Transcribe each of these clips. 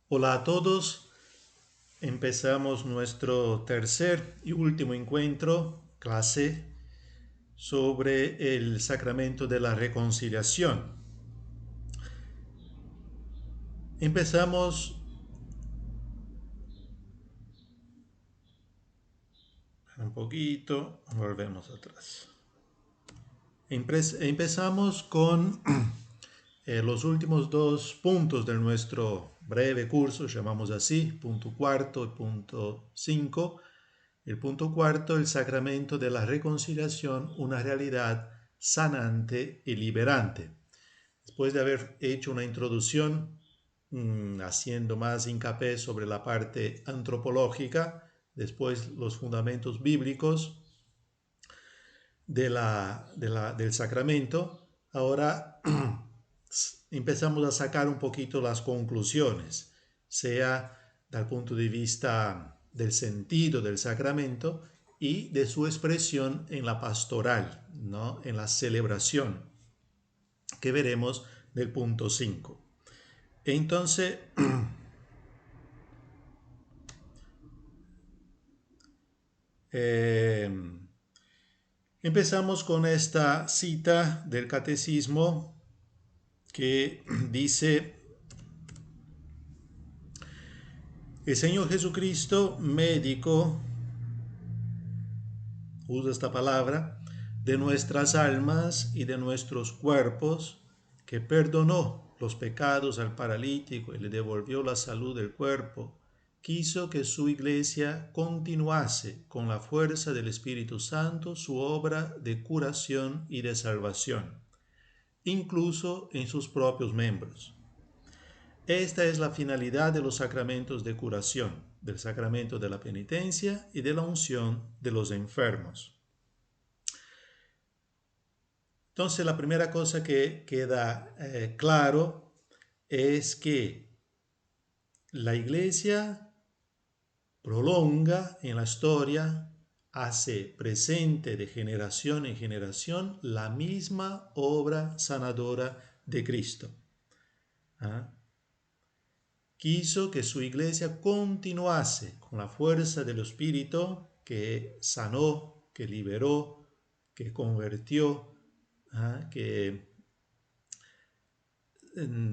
Hola a todos, empezamos nuestro tercer y último encuentro, clase, sobre el sacramento de la reconciliación. Empezamos un poquito, volvemos atrás. Empezamos con los últimos dos puntos de nuestro breve curso, llamamos así, punto cuarto y punto 5. El punto cuarto, el sacramento de la reconciliación, una realidad sanante y liberante. Después de haber hecho una introducción haciendo más hincapié sobre la parte antropológica, después los fundamentos bíblicos del sacramento, ahora empezamos a sacar un poquito las conclusiones, sea del punto de vista del sentido del sacramento y de su expresión en la pastoral, ¿no? En la celebración, que veremos del punto 5. Entonces, eh, empezamos con esta cita del catecismo que dice: el Señor Jesucristo, médico, usa esta palabra, de nuestras almas y de nuestros cuerpos, que perdonó los pecados al paralítico y le devolvió la salud del cuerpo, quiso que su iglesia continuase con la fuerza del Espíritu Santo su obra de curación y de salvación, incluso en sus propios miembros. Esta es la finalidad de los sacramentos de curación, del sacramento de la penitencia y de la unción de los enfermos. Entonces, la primera cosa que queda claro es que la iglesia prolonga en la historia, hace presente de generación en generación la misma obra sanadora de Cristo. ¿Ah? Quiso que su iglesia continuase con la fuerza del Espíritu que sanó, que liberó, que convirtió, que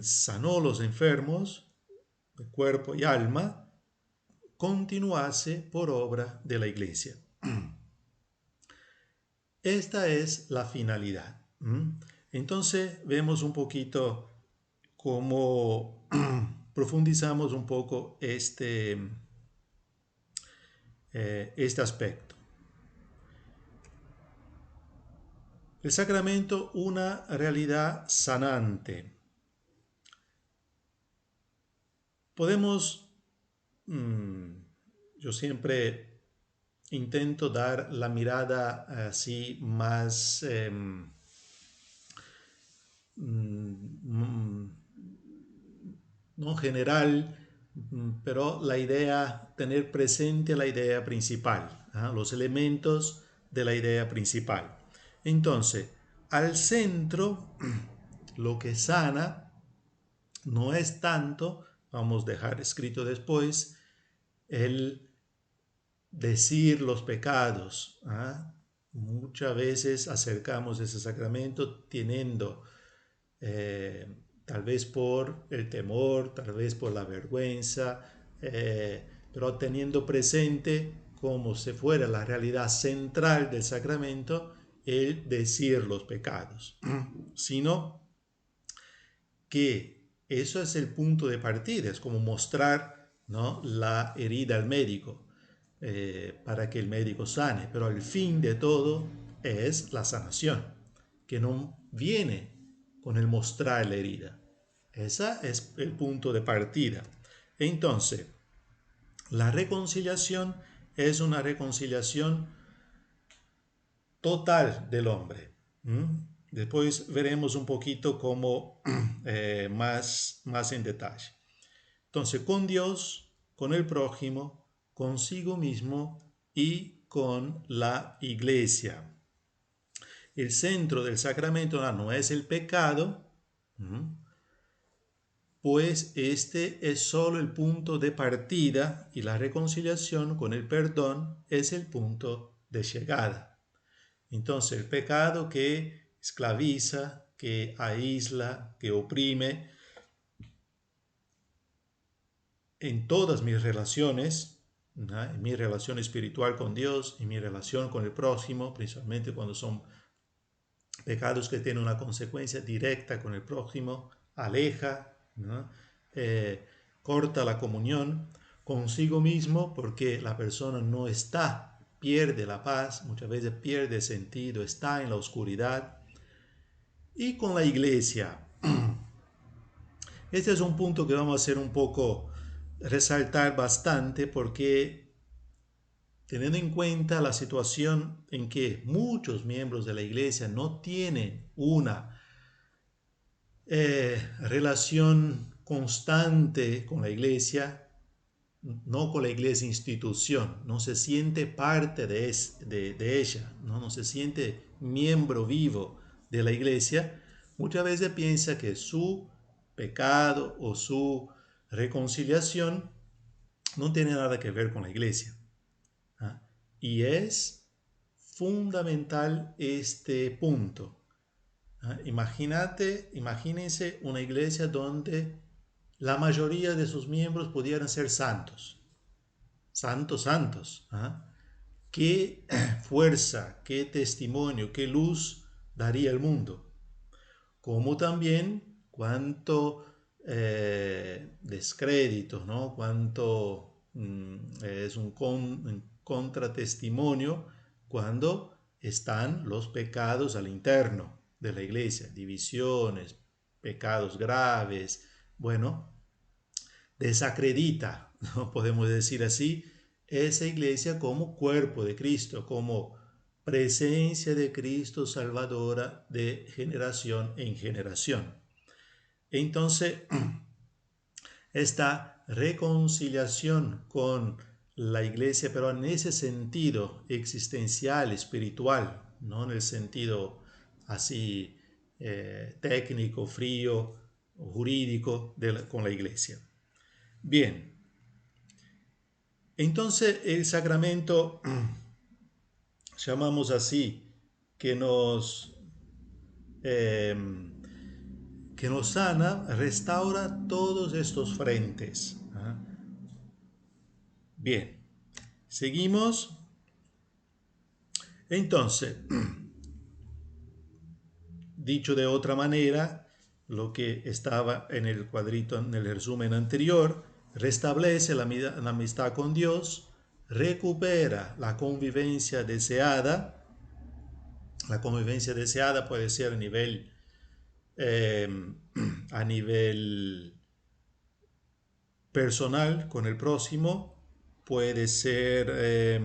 sanó los enfermos de cuerpo y alma, continuase por obra de la iglesia. Esta es la finalidad. Entonces vemos un poquito cómo profundizamos un poco este aspecto. El sacramento, una realidad sanante. Podemos, yo siempre intento dar la mirada así más no general, pero la idea, tener presente la idea principal, los elementos de la idea principal. Entonces, al centro, lo que sana no es tanto, vamos a dejar escrito después, el decir los pecados. Muchas veces acercamos ese sacramento teniendo, tal vez por el temor, tal vez por la vergüenza, pero teniendo presente como si fuera la realidad central del sacramento el decir los pecados, sino que eso es el punto de partida, es como mostrar, ¿no?, la herida al médico para que el médico sane, pero el fin de todo es la sanación, que no viene con el mostrar la herida. Ese es el punto de partida. Entonces, la reconciliación es una reconciliación total del hombre. Después veremos un poquito cómo más en detalle. Entonces, con Dios, con el prójimo, consigo mismo y con la iglesia. El centro del sacramento no es el pecado, pues este es solo el punto de partida y la reconciliación con el perdón es el punto de llegada. Entonces, el pecado que esclaviza, que aísla, que oprime en todas mis relaciones, ¿no? En mi relación espiritual con Dios, en mi relación con el prójimo, principalmente cuando son pecados que tienen una consecuencia directa con el prójimo, aleja, ¿no? Eh, corta la comunión consigo mismo porque la persona no está, pierde la paz, muchas veces pierde sentido, está en la oscuridad. Y con la iglesia, este es un punto que vamos a hacer un poco resaltar bastante porque teniendo en cuenta la situación en que muchos miembros de la iglesia no tienen una relación constante con la iglesia, no con la iglesia institución, no se siente parte de ella, ¿no? No se siente miembro vivo de la iglesia, muchas veces piensa que su pecado o su reconciliación no tiene nada que ver con la iglesia. ¿Ah? Y es fundamental este punto. ¿Ah? Imagínense una iglesia donde la mayoría de sus miembros pudieran ser santos, santos. ¿Ah? ¿Qué fuerza, qué testimonio, qué luz daría el mundo? Como también cuánto descrédito, ¿no? Cuánto es un contratestimonio cuando están los pecados al interno de la iglesia, divisiones, pecados graves, bueno, desacredita, ¿no? Podemos decir así, esa iglesia como cuerpo de Cristo, como presencia de Cristo salvadora de generación en generación. Entonces, esta reconciliación con la iglesia, pero en ese sentido existencial, espiritual, no en el sentido así técnico, frío, jurídico con la iglesia. Bien, entonces el sacramento, llamamos así, que nos, eh, que nos sana, restaura todos estos frentes. ¿Ah? Bien, seguimos. Entonces, dicho de otra manera, lo que estaba en el cuadrito, en el resumen anterior, restablece la amistad con Dios, recupera la convivencia deseada. La convivencia deseada puede ser eh, a nivel personal con el próximo, puede ser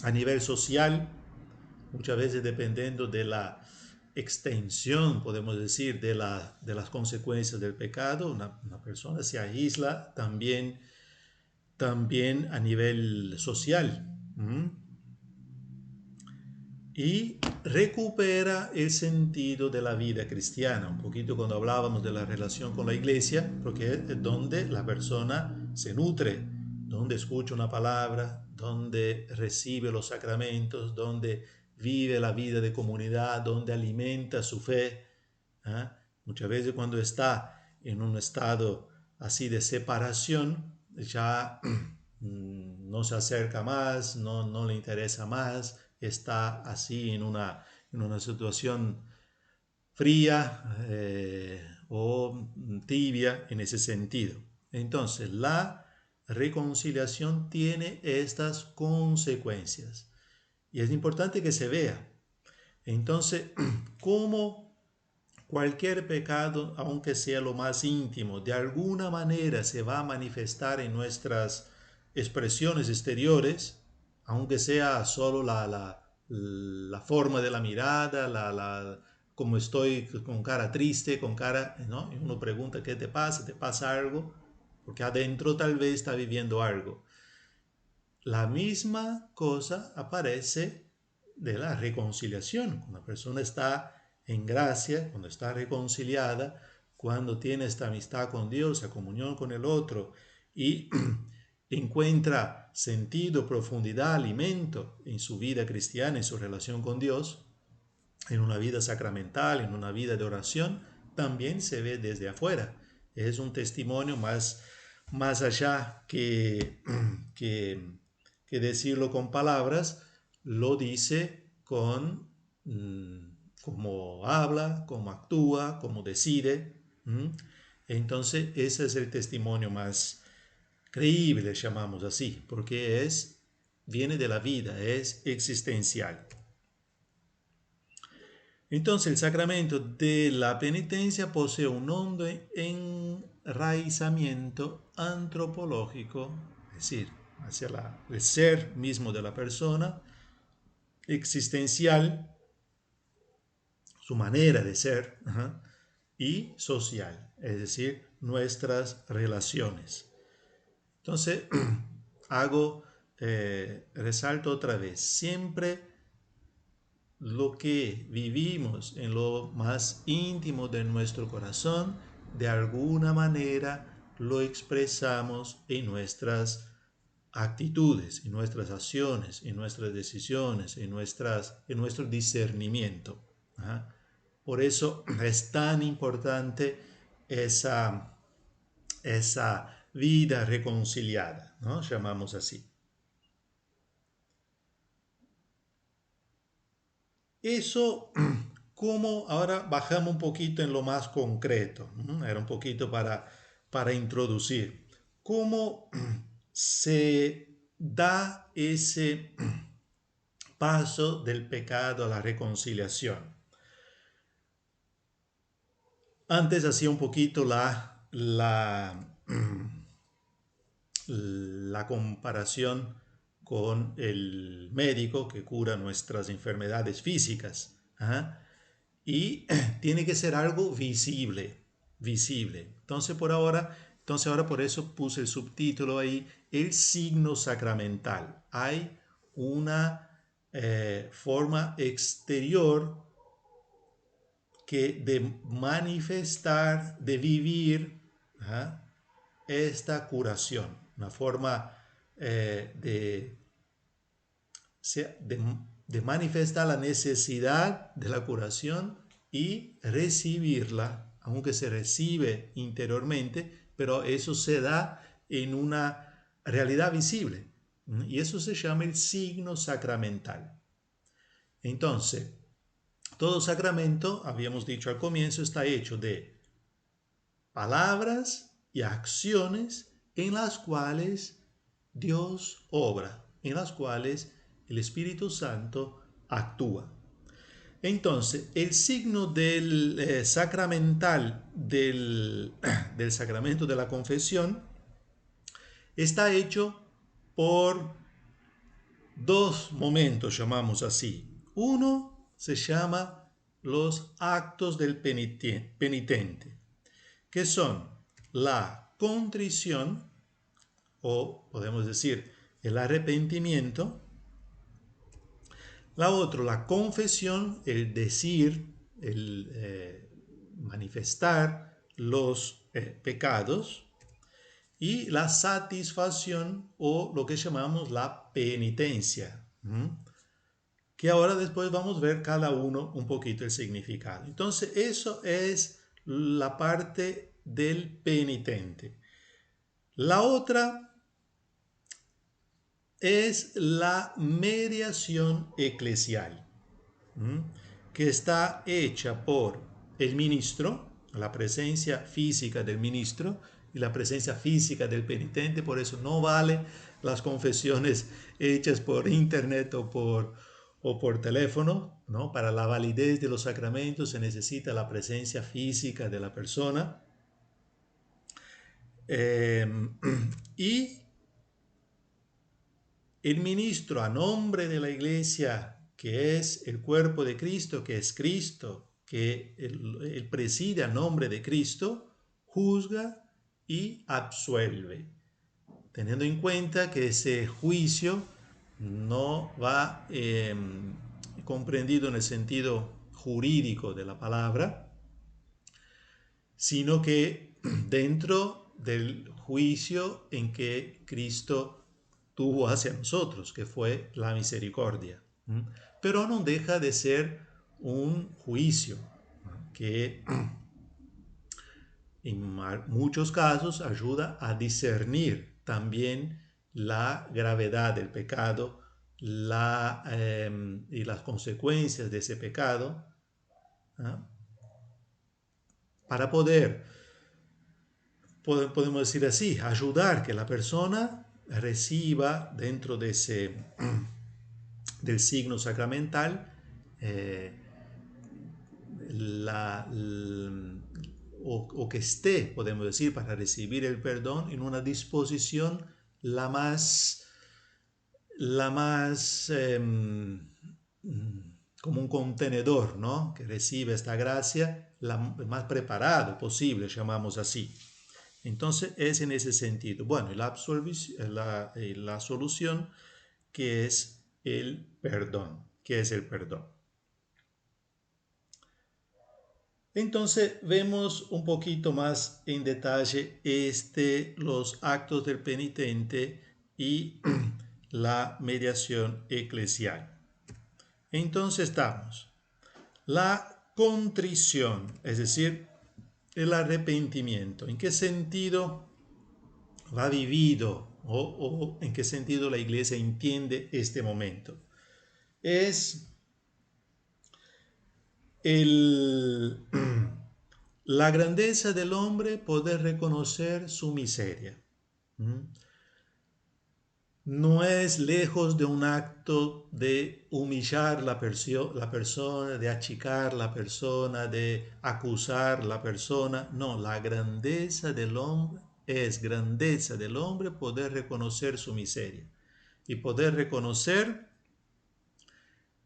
a nivel social, muchas veces dependiendo de la extensión, podemos decir, de las consecuencias del pecado, una persona se aísla también a nivel social. Y recupera el sentido de la vida cristiana, un poquito cuando hablábamos de la relación con la iglesia, porque es donde la persona se nutre, donde escucha una palabra, donde recibe los sacramentos, donde vive la vida de comunidad, donde alimenta su fe. ¿Eh? Muchas veces cuando está en un estado así de separación, ya no se acerca más, no le interesa más, está así en una situación fría o tibia en ese sentido. Entonces, la reconciliación tiene estas consecuencias y es importante que se vea. Entonces, ¿cómo cualquier pecado, aunque sea lo más íntimo, de alguna manera se va a manifestar en nuestras expresiones exteriores, aunque sea solo la forma de la mirada, como estoy con cara triste, con cara, ¿no? Y uno pregunta, ¿qué te pasa? ¿Te pasa algo? Porque adentro tal vez está viviendo algo. La misma cosa aparece de la reconciliación. Cuando la persona está en gracia, cuando está reconciliada, cuando tiene esta amistad con Dios, esa comunión con el otro y encuentra sentido, profundidad, alimento en su vida cristiana, en su relación con Dios, en una vida sacramental, en una vida de oración, también se ve desde afuera. Es un testimonio más allá que, que decirlo con palabras, lo dice con cómo habla, cómo actúa, cómo decide. Entonces, ese es el testimonio más creíble, llamamos así, porque viene de la vida, es existencial. Entonces, el sacramento de la penitencia posee un hondo enraizamiento antropológico, es decir, hacia el ser mismo de la persona, existencial, su manera de ser, y social, es decir, nuestras relaciones. Entonces, resalto otra vez, siempre lo que vivimos en lo más íntimo de nuestro corazón, de alguna manera lo expresamos en nuestras actitudes, en nuestras acciones, en nuestras decisiones, en nuestro discernimiento. ¿Ah? Por eso es tan importante esa vida reconciliada, ¿no? Llamamos así. Eso, como ahora bajamos un poquito en lo más concreto, ¿no? Era un poquito para introducir. ¿Cómo se da ese paso del pecado a la reconciliación? Antes hacía un poquito la comparación con el médico que cura nuestras enfermedades físicas. ¿Ah? Y tiene que ser algo visible, visible. Entonces ahora por eso puse el subtítulo ahí, el signo sacramental. Hay una forma exterior de manifestar, de vivir esta curación, una forma de, de, de manifestar la necesidad de la curación y recibirla, aunque se recibe interiormente, pero eso se da en una realidad visible. Y eso se llama el signo sacramental. Entonces, todo sacramento, habíamos dicho al comienzo, está hecho de palabras y acciones en las cuales Dios obra, en las cuales el Espíritu Santo actúa. Entonces, el signo del sacramental del sacramento de la confesión está hecho por dos momentos, llamamos así. Uno se llama los actos del penitente, que son la contrición, o podemos decir el arrepentimiento. La otra, la confesión, el decir, el manifestar los pecados. Y la satisfacción o lo que llamamos la penitencia. Que ahora después vamos a ver cada uno un poquito el significado. Entonces eso es la parte del penitente. La otra es la mediación eclesial, que está hecha por el ministro, la presencia física del ministro y la presencia física del penitente. Por eso no vale las confesiones hechas por internet o por teléfono, ¿no? Para la validez de los sacramentos se necesita la presencia física de la persona. Y el ministro, a nombre de la iglesia, que es el cuerpo de Cristo, que es Cristo, que él preside a nombre de Cristo, juzga y absuelve, teniendo en cuenta que ese juicio no va comprendido en el sentido jurídico de la palabra, sino que dentro del juicio en que Cristo tuvo hacia nosotros, que fue la misericordia. Pero no deja de ser un juicio que en muchos casos ayuda a discernir también la gravedad del pecado y las consecuencias de ese pecado, ¿ah? Para poder, podemos decir así, ayudar que la persona reciba dentro de del signo sacramental eh, la, o que esté, podemos decir, para recibir el perdón en una disposición la más, la más como un contenedor, ¿no? Que recibe esta gracia, el más preparado posible, llamamos así. Entonces es en ese sentido. Bueno, la solución que es el perdón. ¿Qué es el perdón? Entonces vemos un poquito más en detalle los actos del penitente y la mediación eclesial. Entonces estamos. La contrición, es decir, el arrepentimiento. ¿En qué sentido va vivido o en qué sentido la iglesia entiende este momento? Es el, la grandeza del hombre poder reconocer su miseria. No es lejos de un acto de humillar la persona, de achicar la persona, de acusar la persona. No, la grandeza del hombre es grandeza del hombre poder reconocer su miseria y poder reconocer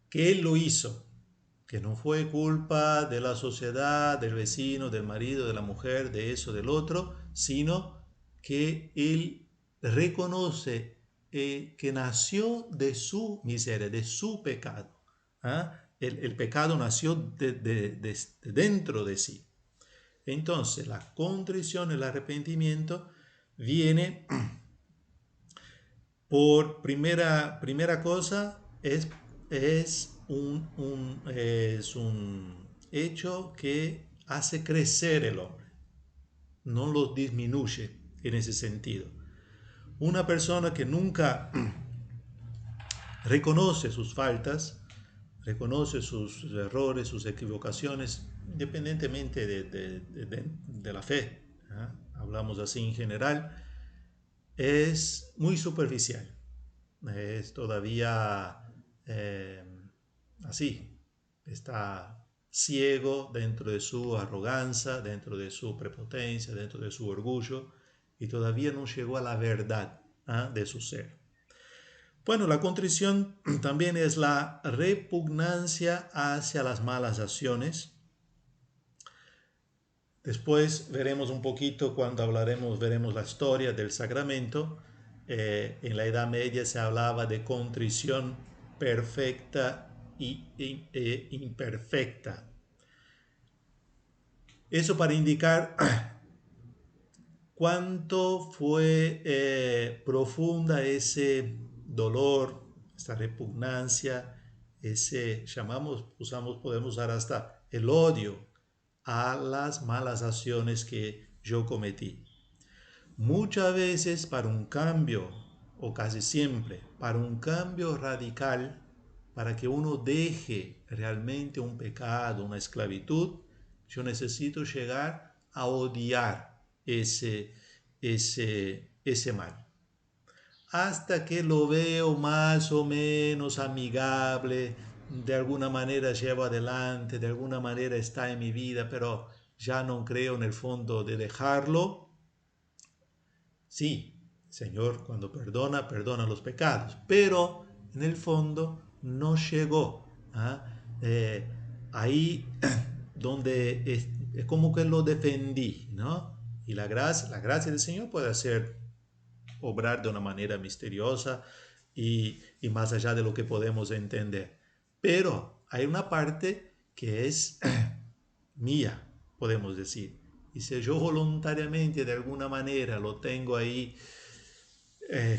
que él lo hizo, que no fue culpa de la sociedad, del vecino, del marido, de la mujer, de eso, del otro, sino que él reconoce que nació de su miseria, de su pecado. ¿Ah? El pecado nació de dentro de sí. Entonces, la contrición, el arrepentimiento, viene por primera cosa, es un hecho que hace crecer el hombre, no lo disminuye en ese sentido. Una persona que nunca reconoce sus faltas, reconoce sus errores, sus equivocaciones, independientemente de la fe, ¿eh? Hablamos así en general, es muy superficial, es todavía eh, así, está ciego dentro de su arrogancia, dentro de su prepotencia, dentro de su orgullo, y todavía no llegó a la verdad, ¿eh? De su ser. Bueno, la contrición también es la repugnancia hacia las malas acciones. Después veremos un poquito cuando veremos la historia del sacramento. En la Edad Media se hablaba de contrición perfecta e imperfecta. Eso para indicar cuánto fue profunda ese dolor, esta repugnancia, podemos usar hasta el odio a las malas acciones que yo cometí. Muchas veces para un cambio, o casi siempre, para un cambio radical, para que uno deje realmente un pecado, una esclavitud, yo necesito llegar a odiar ese mal. Hasta que lo veo más o menos amigable, de alguna manera llevo adelante, de alguna manera está en mi vida, pero ya no creo en el fondo de dejarlo. Sí, Señor, cuando perdona, perdona los pecados, pero en el fondo no llegó. ¿Ah? Ahí donde es como que lo defendí, ¿no? Y la gracia del Señor puede hacer obrar de una manera misteriosa y más allá de lo que podemos entender. Pero hay una parte que es mía, podemos decir, Y si yo voluntariamente de alguna manera lo tengo ahí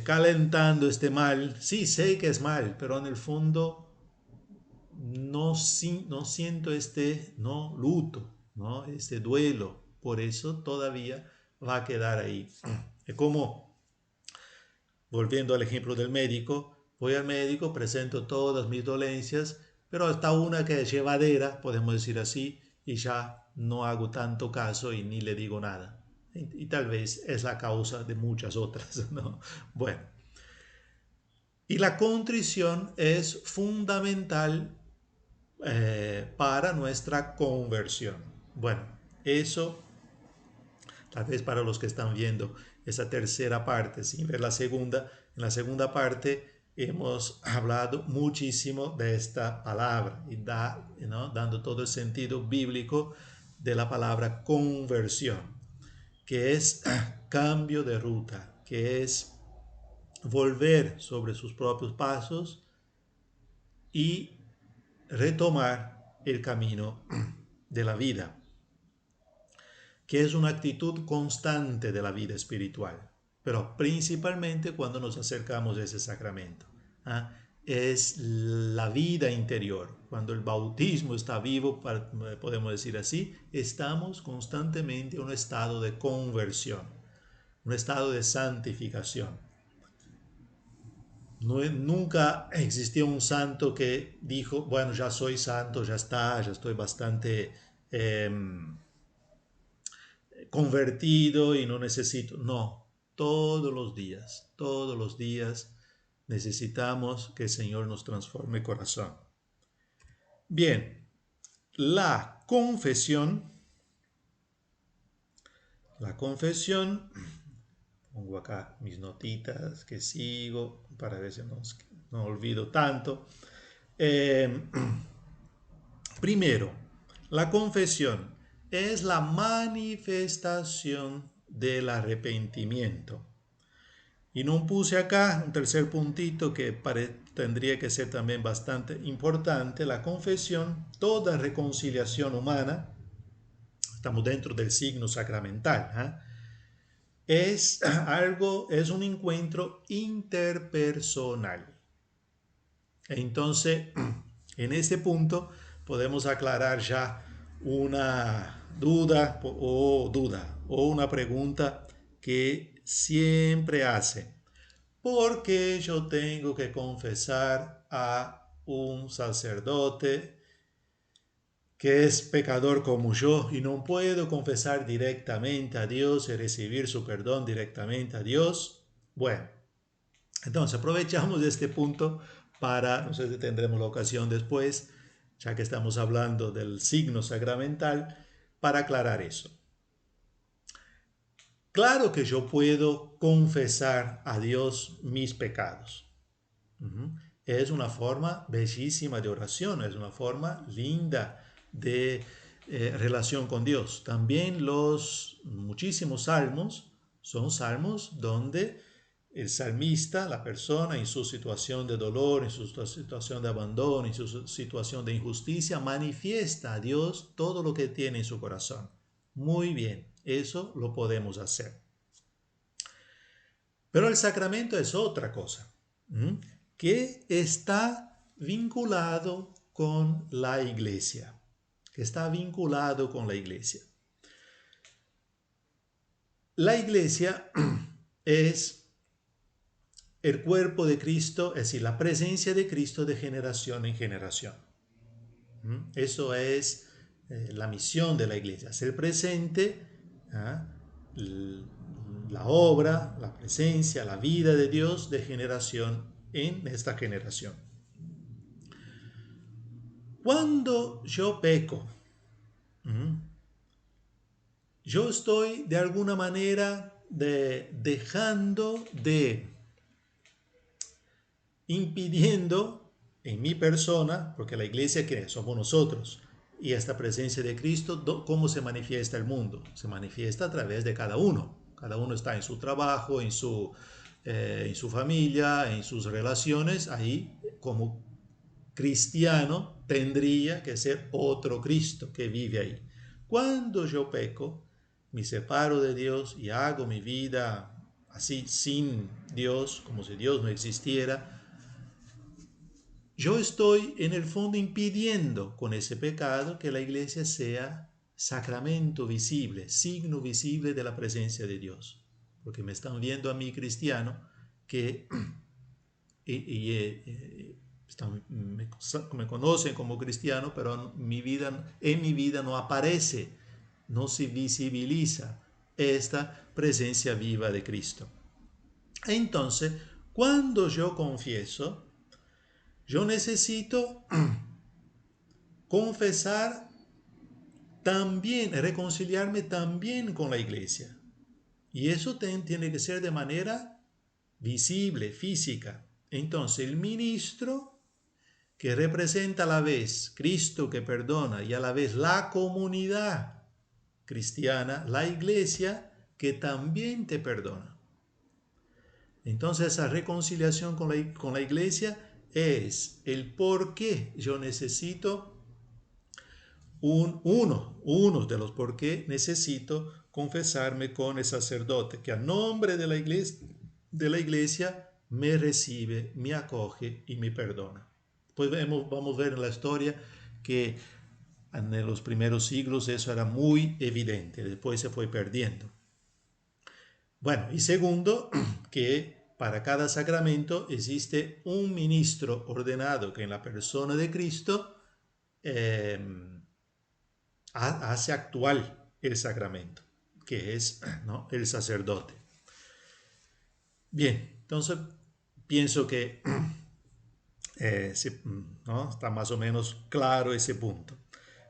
calentando este mal, sí sé que es mal, pero en el fondo no siento este no luto, ¿no? Este duelo. Por eso todavía va a quedar ahí. Es como, volviendo al ejemplo del médico, voy al médico, presento todas mis dolencias, pero hasta una que es llevadera, podemos decir así, y ya no hago tanto caso y ni le digo nada. Y tal vez es la causa de muchas otras, ¿no? Bueno, y la contrición es fundamental para nuestra conversión. Bueno, eso tal vez para los que están viendo esa tercera parte, sin ver la segunda, en la segunda parte hemos hablado muchísimo de esta palabra y ¿no? Dando todo el sentido bíblico de la palabra conversión, que es cambio de ruta, que es volver sobre sus propios pasos y retomar el camino de la vida, que es una actitud constante de la vida espiritual, pero principalmente cuando nos acercamos a ese sacramento. ¿Ah? Es la vida interior. Cuando el bautismo está vivo, podemos decir así, estamos constantemente en un estado de conversión, un estado de santificación. No, nunca existió un santo que dijo, bueno, ya soy santo, ya está, ya estoy bastante convertido y no necesito. No, todos los días necesitamos que el Señor nos transforme el corazón. Bien, la confesión, la confesión, pongo acá mis notitas que sigo para ver si no olvido tanto. Eh, Primero, la confesión es la manifestación del arrepentimiento. Y no puse acá un tercer puntito que tendría que ser también bastante importante, la confesión, toda reconciliación humana, estamos dentro del signo sacramental, es algo, es un encuentro interpersonal. Entonces, en este punto podemos aclarar ya una duda o una pregunta que siempre hacen. ¿Por qué yo tengo que confesar a un sacerdote que es pecador como yo y no puedo confesar directamente a Dios y recibir su perdón directamente a Dios? Bueno, entonces aprovechamos este punto para, no sé si tendremos la ocasión después, ya que estamos hablando del signo sacramental, para aclarar eso. Claro que yo puedo confesar a Dios mis pecados. Es una forma bellísima de oración, es una forma linda de relación con Dios. También los muchísimos salmos son salmos donde el salmista, la persona en su situación de dolor, en su situación de abandono, en su situación de injusticia, manifiesta a Dios todo lo que tiene en su corazón. Muy bien, eso lo podemos hacer. Pero el sacramento es otra cosa, que está vinculado con la iglesia, que está vinculado con la iglesia. La iglesia es el cuerpo de Cristo, es decir, la presencia de Cristo de generación en generación. Eso es la misión de la iglesia, ser presente, la obra, la presencia, la vida de Dios de generación en esta generación. Cuando yo peco, yo estoy de alguna manera dejando de impidiendo en mi persona, porque la iglesia que somos nosotros, y esta presencia de Cristo, ¿cómo se manifiesta el mundo? Se manifiesta a través de cada uno. Cada uno está en su trabajo, en su familia, en sus relaciones. Ahí, como cristiano, tendría que ser otro Cristo que vive ahí. Cuando yo peco, me separo de Dios y hago mi vida así sin Dios, como si Dios no existiera, yo estoy en el fondo impidiendo con ese pecado que la iglesia sea sacramento visible, signo visible de la presencia de Dios. Porque me están viendo a mí cristiano que me conocen como cristiano, pero en mi vida no aparece, no se visibiliza esta presencia viva de Cristo. Entonces, cuando yo confieso, yo necesito confesar también, reconciliarme también con la iglesia. Y eso tiene que ser de manera visible, física. Entonces, el ministro que representa a la vez Cristo que perdona y a la vez la comunidad cristiana, la iglesia que también te perdona. Entonces esa reconciliación con la iglesia es el por qué yo necesito uno de los por qué necesito confesarme con el sacerdote que a nombre de la iglesia me recibe, me acoge y me perdona. Pues vamos a ver en la historia que en los primeros siglos eso era muy evidente, después se fue perdiendo. Bueno, y segundo, que para cada sacramento existe un ministro ordenado que en la persona de Cristo eh, hace actual el sacramento, que es, ¿no?, el sacerdote. Bien, entonces pienso que ¿no?, está más o menos claro ese punto.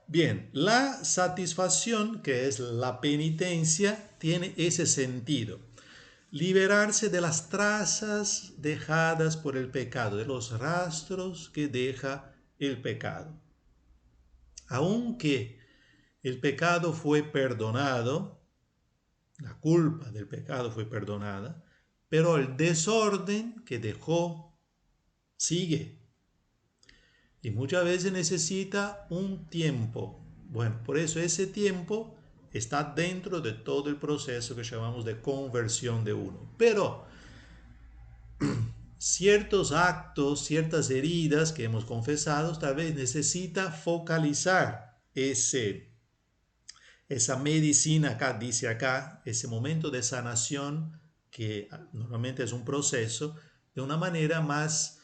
Bien, la satisfacción, que es la penitencia, tiene ese sentido. Liberarse de las trazas dejadas por el pecado, de los rastros que deja el pecado. Aunque el pecado fue perdonado, la culpa del pecado fue perdonada, pero el desorden que dejó sigue. Y muchas veces necesita un tiempo. Bueno, por eso ese tiempo está dentro de todo el proceso que llamamos de conversión de uno. Pero ciertos actos, ciertas heridas que hemos confesado, tal vez necesita focalizar esa medicina acá, dice acá, ese momento de sanación que normalmente es un proceso, de una manera más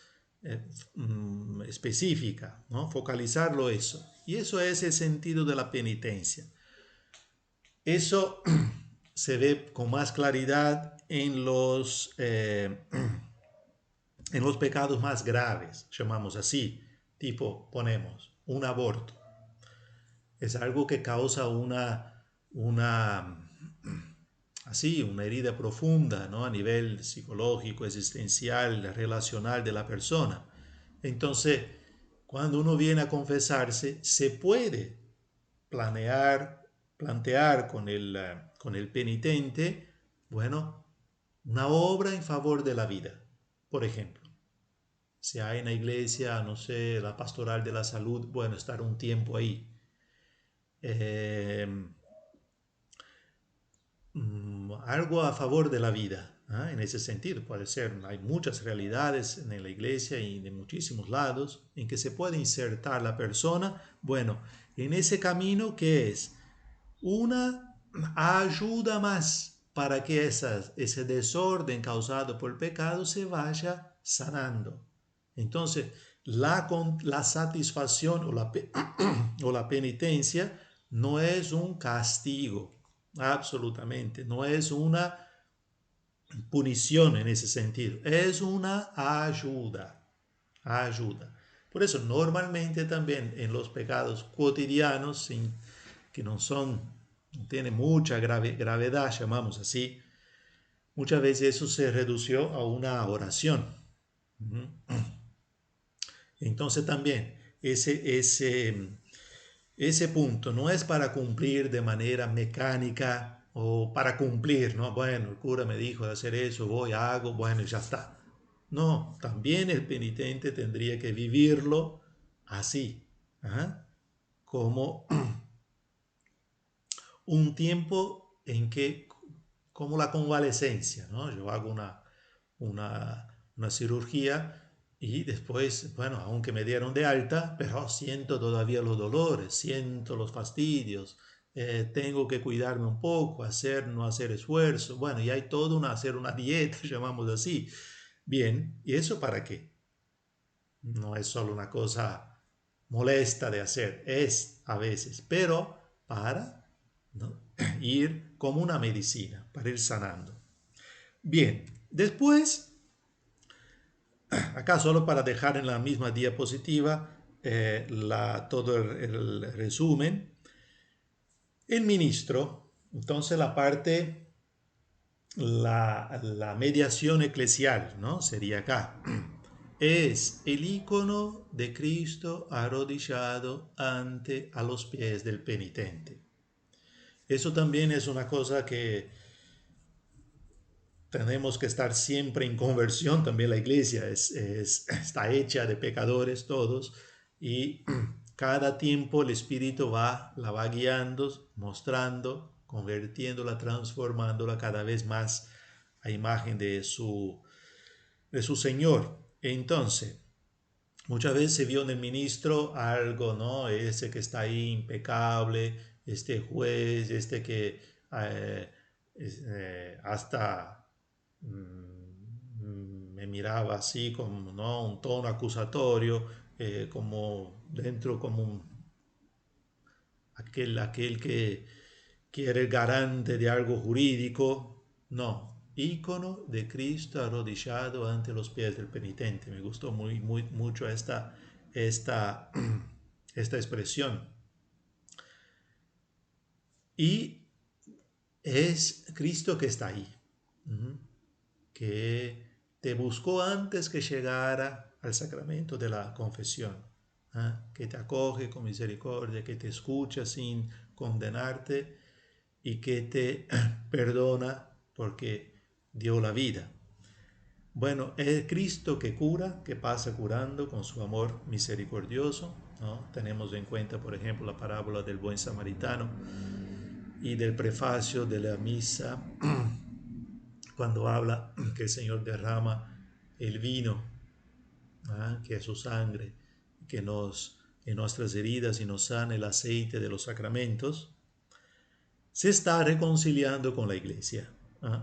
específica, ¿no? Focalizarlo eso. Y eso es el sentido de la penitencia. Eso se ve con más claridad en los pecados más graves, llamamos así, tipo, ponemos, un aborto. Es algo que causa una herida profunda, ¿no?, a nivel psicológico, existencial, relacional de la persona. Entonces, cuando uno viene a confesarse, se puede plantear con el penitente, bueno, una obra en favor de la vida. Por ejemplo, si hay en la iglesia, no sé, la pastoral de la salud, bueno, estar un tiempo ahí. Algo a favor de la vida, ¿eh? En ese sentido puede ser, hay muchas realidades en la iglesia y de muchísimos lados en que se puede insertar la persona, bueno, en ese camino que es una ayuda más para que ese desorden causado por el pecado se vaya sanando. Entonces, la satisfacción o la penitencia no es un castigo, absolutamente, no es una punición en ese sentido, es una ayuda. Por eso normalmente también en los pecados cotidianos, que no tienen mucha gravedad, llamamos así, muchas veces eso se redució a una oración. Entonces también ese punto no es para cumplir de manera mecánica o para cumplir, ¿no? Bueno, el cura me dijo de hacer eso, voy, hago, bueno, y ya está. No, también el penitente tendría que vivirlo así, ¿ah?, como un tiempo en que, como la convalescencia, ¿no? Yo hago una cirugía y después, bueno, aunque me dieron de alta, pero siento todavía los dolores, siento los fastidios, tengo que cuidarme un poco, no hacer esfuerzo, bueno, y hay todo hacer una dieta, llamamos así. Bien, ¿y eso para qué? No es solo una cosa molesta de hacer, es a veces, pero para, ¿no? Ir como una medicina, para ir sanando. Bien, después, acá solo para dejar en la misma diapositiva todo el resumen, el ministro, entonces la parte, la mediación eclesial, ¿no? Sería acá. Es el icono de Cristo arrodillado ante a los pies del penitente. Eso también es una cosa que tenemos que estar siempre en conversión. También la iglesia está hecha de pecadores todos y cada tiempo el Espíritu la va guiando, mostrando, convirtiéndola, transformándola cada vez más a imagen de su Señor. Entonces, muchas veces se vio en el ministro algo, ¿no? Ese que está ahí impecable, este juez, este que hasta me miraba así como, ¿no? Un tono acusatorio, como dentro como aquel que quiere el garante de algo jurídico. No, ícono de Cristo arrodillado ante los pies del penitente. Me gustó mucho esta, esta expresión. Y es Cristo que está ahí, que te buscó antes que llegara al sacramento de la confesión, que te acoge con misericordia, que te escucha sin condenarte y que te perdona porque dio la vida. Bueno, es Cristo que cura, que pasa curando con su amor misericordioso, ¿no? Tenemos en cuenta, por ejemplo, la parábola del buen samaritano y del prefacio de la misa, cuando habla que el Señor derrama el vino, que es su sangre, que nos en nuestras heridas y nos sana el aceite de los sacramentos, se está reconciliando con la iglesia,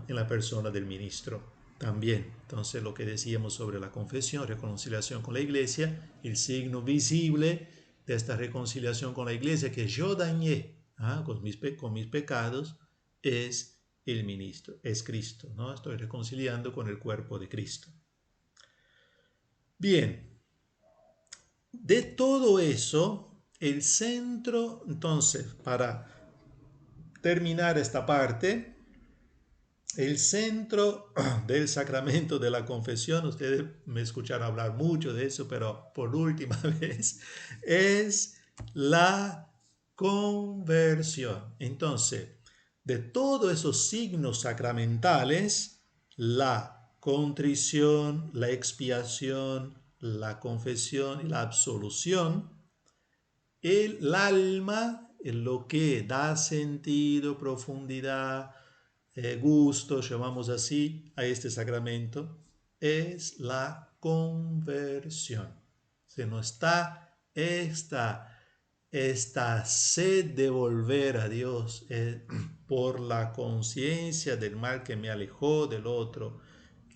en la persona del ministro también. Entonces lo que decíamos sobre la confesión, reconciliación con la iglesia, el signo visible de esta reconciliación con la iglesia que yo dañé con mis pecados es el ministro, es Cristo, ¿no? Estoy reconciliando con el cuerpo de Cristo. Bien, de todo eso, el centro, entonces, para terminar esta parte, el centro del sacramento de la confesión, ustedes me escucharon hablar mucho de eso, pero por última vez, es la conversión. Entonces, de todos esos signos sacramentales, la contrición, la expiación, la confesión y la absolución, el alma, lo que da sentido, profundidad, gusto, llamamos así, a este sacramento, es la conversión. Se nos está esta sed de volver a Dios por la conciencia del mal que me alejó del otro,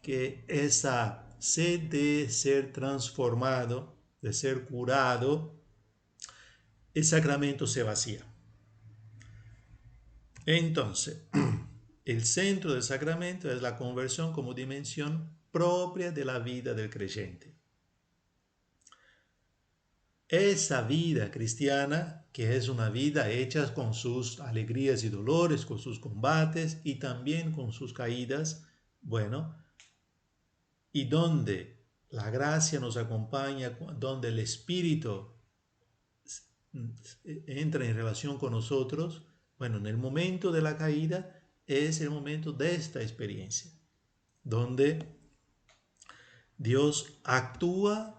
que esa sed de ser transformado, de ser curado, el sacramento se vacía. Entonces, el centro del sacramento es la conversión como dimensión propia de la vida del creyente. Esa vida cristiana, que es una vida hecha con sus alegrías y dolores, con sus combates y también con sus caídas, bueno, y donde la gracia nos acompaña, donde el Espíritu entra en relación con nosotros, bueno, en el momento de la caída es el momento de esta experiencia, donde Dios actúa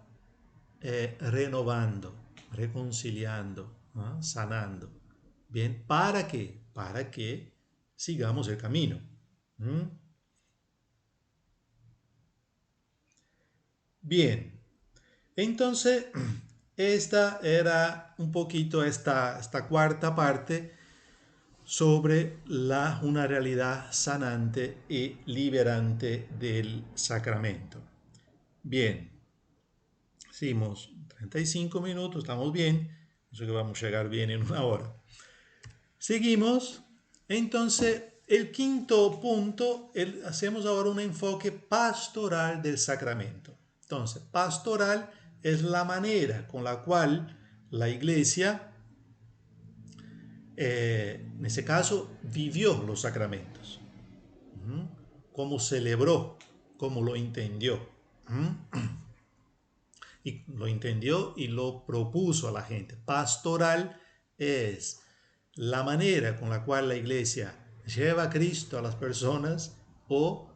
renovando, reconciliando, ¿no? Sanando. Bien, ¿para qué? Para que sigamos el camino. ¿Mm? Bien, entonces esta era un poquito esta cuarta parte sobre una realidad sanante y liberante del sacramento. Bien, hicimos 35 minutos, estamos bien, eso que vamos a llegar bien en una hora. Seguimos, entonces el quinto punto, hacemos ahora un enfoque pastoral del sacramento. Entonces, pastoral es la manera con la cual la iglesia, en ese caso, vivió los sacramentos, cómo celebró, cómo lo entendió. Y lo entendió y lo propuso a la gente. Pastoral es la manera con la cual la iglesia lleva a Cristo a las personas o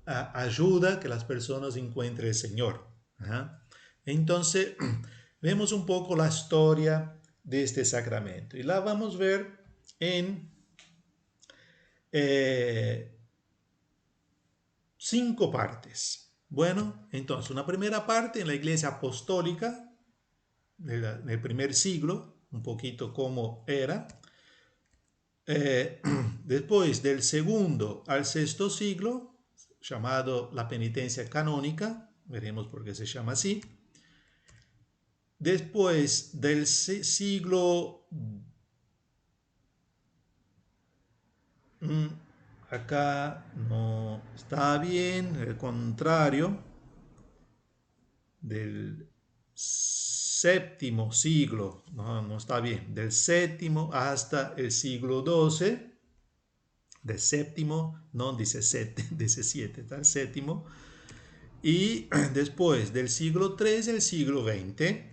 ayuda a que las personas encuentren el Señor. ¿Ah? Entonces, vemos un poco la historia de este sacramento y la vamos a ver en 5 partes. Bueno, entonces, una primera parte en la iglesia apostólica del primer siglo, un poquito cómo era. Después del segundo al sexto siglo, llamado la penitencia canónica, veremos por qué se llama así. Después del siglo, acá no está bien, el contrario, del séptimo siglo, no está bien, del séptimo hasta el siglo XII, del séptimo, no dice 7, dice 7, está el séptimo, y después del siglo XIII el siglo XX,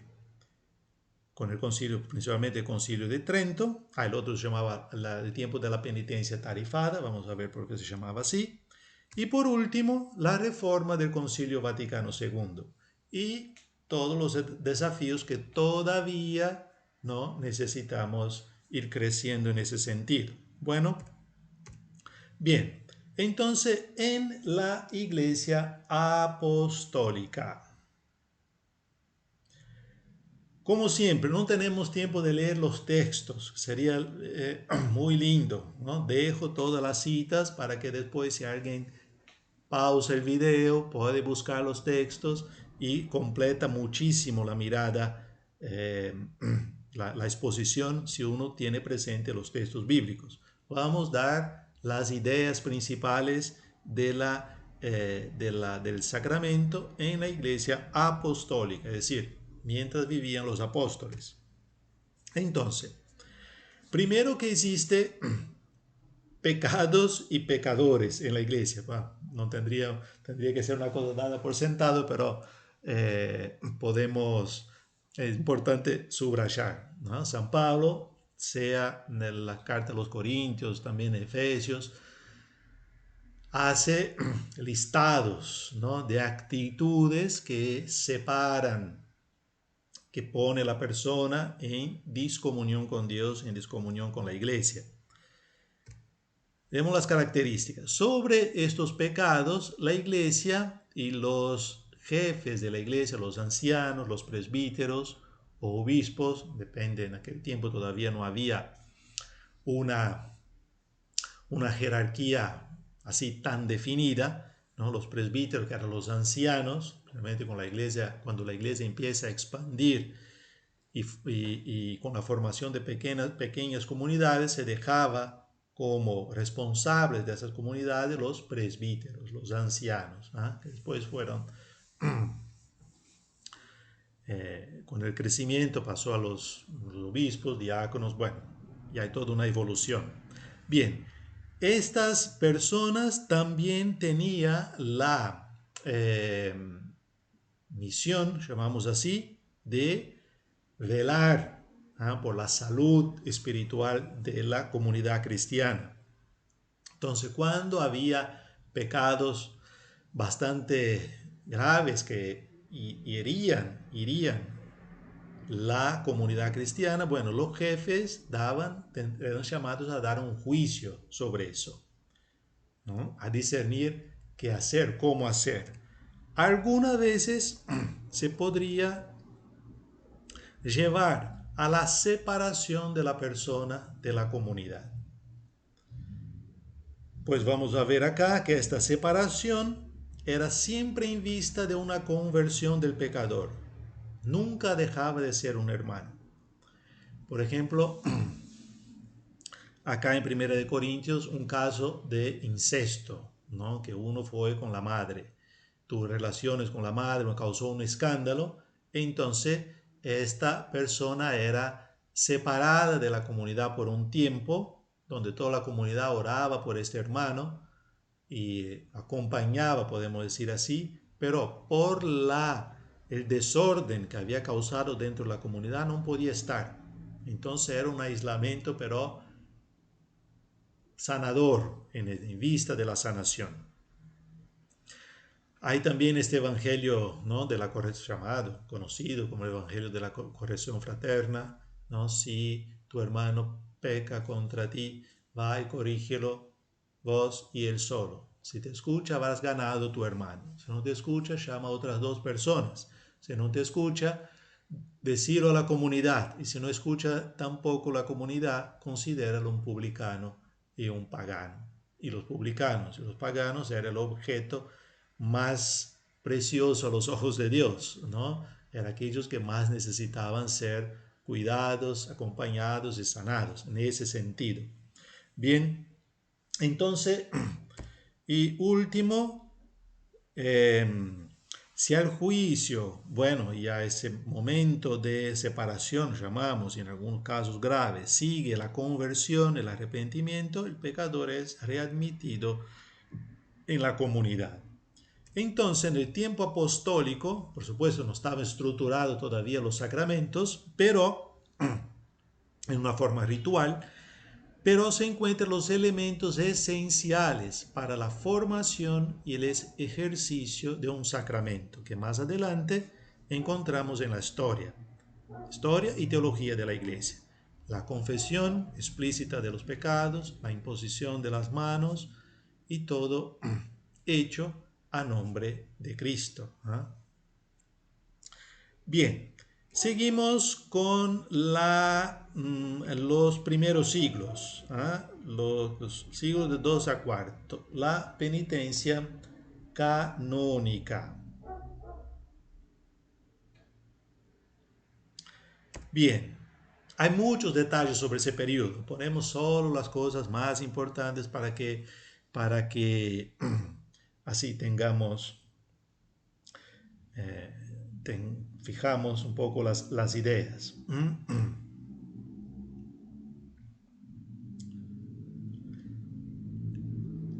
con el concilio, principalmente el concilio de Trento, el otro se llamaba el tiempo de la penitencia tarifada, vamos a ver por qué se llamaba así, y por último la reforma del concilio Vaticano II, y todos los desafíos que todavía no necesitamos ir creciendo en ese sentido. Bueno, bien, entonces en la iglesia apostólica, como siempre, no tenemos tiempo de leer los textos, sería muy lindo, ¿no? Dejo todas las citas para que después si alguien pausa el video, puede buscar los textos y completa muchísimo la mirada, la exposición si uno tiene presente los textos bíblicos. Vamos a dar las ideas principales del sacramento en la iglesia apostólica, es decir, mientras vivían los apóstoles. Entonces, primero que existe pecados y pecadores en la iglesia. Bueno, no tendría que ser una cosa dada por sentado, pero es importante subrayar, ¿no? San Pablo, sea en la carta a los Corintios, también en Efesios, hace listados, ¿no?, de actitudes que separan, que pone la persona en discomunión con Dios, en discomunión con la iglesia. Vemos las características. Sobre estos pecados, la iglesia y los jefes de la iglesia, los ancianos, los presbíteros o obispos, depende, en aquel tiempo todavía no había una jerarquía así tan definida, ¿no? Los presbíteros, que eran los ancianos, realmente con la iglesia, cuando la iglesia empieza a expandir y con la formación de pequeñas comunidades, se dejaba como responsables de esas comunidades los presbíteros, los ancianos, ¿ah? Que después fueron, con el crecimiento pasó a los obispos, diáconos, bueno, ya hay toda una evolución. Bien, estas personas también tenían la misión, llamamos así, de velar por la salud espiritual de la comunidad cristiana. Entonces, cuando había pecados bastante graves que irían la comunidad cristiana, bueno, los jefes eran llamados a dar un juicio sobre eso, ¿no? A discernir qué hacer, cómo hacer. Algunas veces se podría llevar a la separación de la persona de la comunidad. Pues vamos a ver acá que esta separación era siempre en vista de una conversión del pecador. Nunca dejaba de ser un hermano. Por ejemplo, acá en 1 Corintios un caso de incesto, ¿no? Que uno fue con la madre, tuvo relaciones con la madre, causó un escándalo, entonces esta persona era separada de la comunidad por un tiempo, donde toda la comunidad oraba por este hermano y acompañaba, podemos decir así, pero por el desorden que había causado dentro de la comunidad no podía estar. Entonces era un aislamiento, pero sanador en vista de la sanación. Hay también este evangelio, ¿no? De la corrección, llamado, conocido como el evangelio de la corrección fraterna, ¿no? Si tu hermano peca contra ti, va y corrígelo vos y él solo. Si te escucha, habrás ganado tu hermano. Si no te escucha, llama a otras dos personas. Si no te escucha, decirlo a la comunidad. Y si no escucha tampoco la comunidad, considéralo un publicano y un pagano. Y los publicanos y los paganos eran el objeto más precioso a los ojos de Dios, ¿no? Eran aquellos que más necesitaban ser cuidados, acompañados y sanados, en ese sentido. Bien, entonces, y último, si al juicio, bueno, y a ese momento de separación, llamamos, y en algunos casos graves, sigue la conversión, el arrepentimiento, el pecador es readmitido en la comunidad. Entonces, en el tiempo apostólico, por supuesto, no estaba estructurado todavía los sacramentos, pero en una forma ritual, pero se encuentran los elementos esenciales para la formación y el ejercicio de un sacramento, que más adelante encontramos en la historia y teología de la Iglesia. La confesión explícita de los pecados, la imposición de las manos y todo hecho a nombre de Cristo. Bien, seguimos con los primeros siglos, los siglos de 2 a 4, la penitencia canónica. Bien, hay muchos detalles sobre ese periodo. Ponemos solo las cosas más importantes para que así tengamos, fijamos un poco las ideas.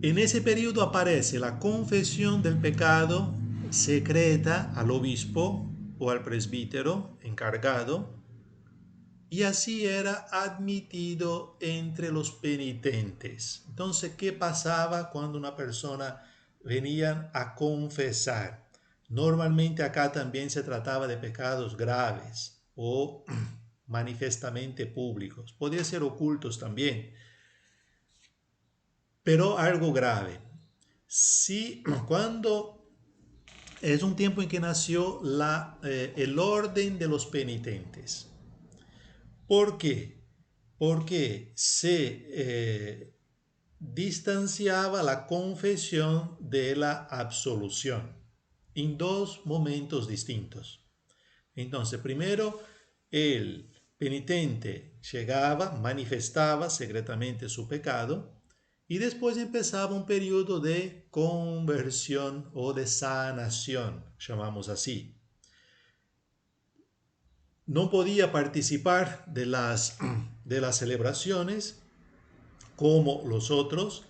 En ese periodo aparece la confesión del pecado secreta al obispo o al presbítero encargado, y así era admitido entre los penitentes. Entonces, ¿qué pasaba cuando una persona venía a confesar? Normalmente acá también se trataba de pecados graves o manifestamente públicos. Podía ser ocultos también, pero algo grave. Si cuando es un tiempo en que nació el orden de los penitentes. ¿Por qué? Porque se distanciaba la confesión de la absolución en dos momentos distintos. Entonces, primero, el penitente llegaba, manifestaba secretamente su pecado y después empezaba un periodo de conversión o de sanación, llamamos así. No podía participar de las celebraciones como los otros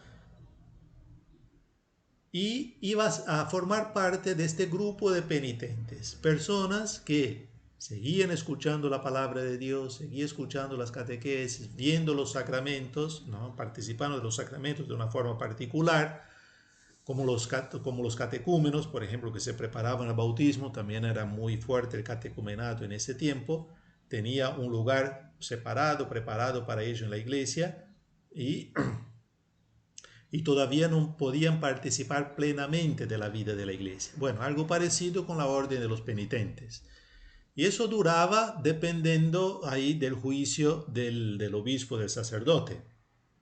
y ibas a formar parte de este grupo de penitentes, personas que seguían escuchando la palabra de Dios, seguían escuchando las catequesis, viendo los sacramentos, ¿no? Participando de los sacramentos de una forma particular, como los catecúmenos, por ejemplo, que se preparaban al bautismo, también era muy fuerte el catecumenato en ese tiempo, tenía un lugar separado, preparado para ello en la iglesia, y, y todavía no podían participar plenamente de la vida de la iglesia. Bueno, algo parecido con la orden de los penitentes. Y eso duraba dependiendo ahí del juicio del obispo, del sacerdote.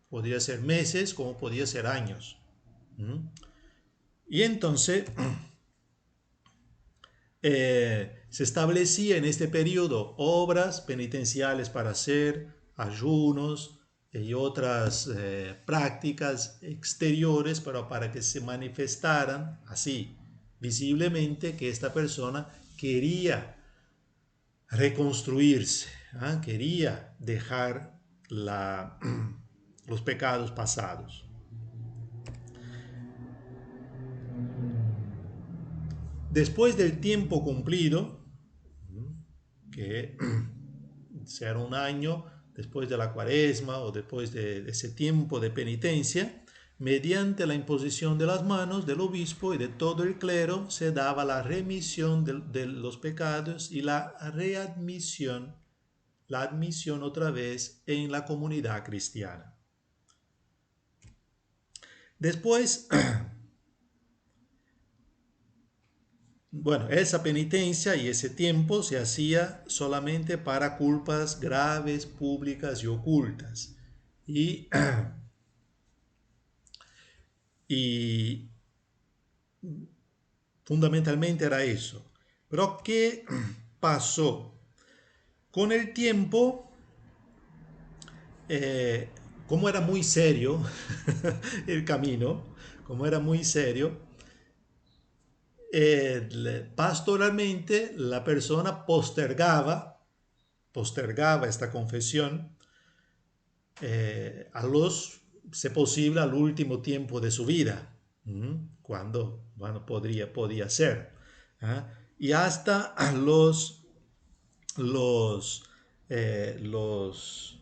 Podía ser meses como podía ser años. ¿Mm? Y entonces se establecía en este periodo obras penitenciales para hacer, ayunos y otras prácticas exteriores para que se manifestaran así visiblemente que esta persona quería reconstruirse, ¿eh? Quería dejar los pecados pasados. Después del tiempo cumplido, que sea un año después de la cuaresma o después de ese tiempo de penitencia, mediante la imposición de las manos del obispo y de todo el clero se daba la remisión de los pecados y la readmisión, la admisión otra vez en la comunidad cristiana. Después, bueno, esa penitencia y ese tiempo se hacía solamente para culpas graves, públicas y ocultas. Y, y fundamentalmente era eso. Pero ¿qué pasó? Con el tiempo, eh, como era muy serio el camino, como era muy serio, pastoralmente la persona postergaba esta confesión si posible, al último tiempo de su vida, cuando bueno, podía ser. ¿Eh? Y hasta los, eh, los,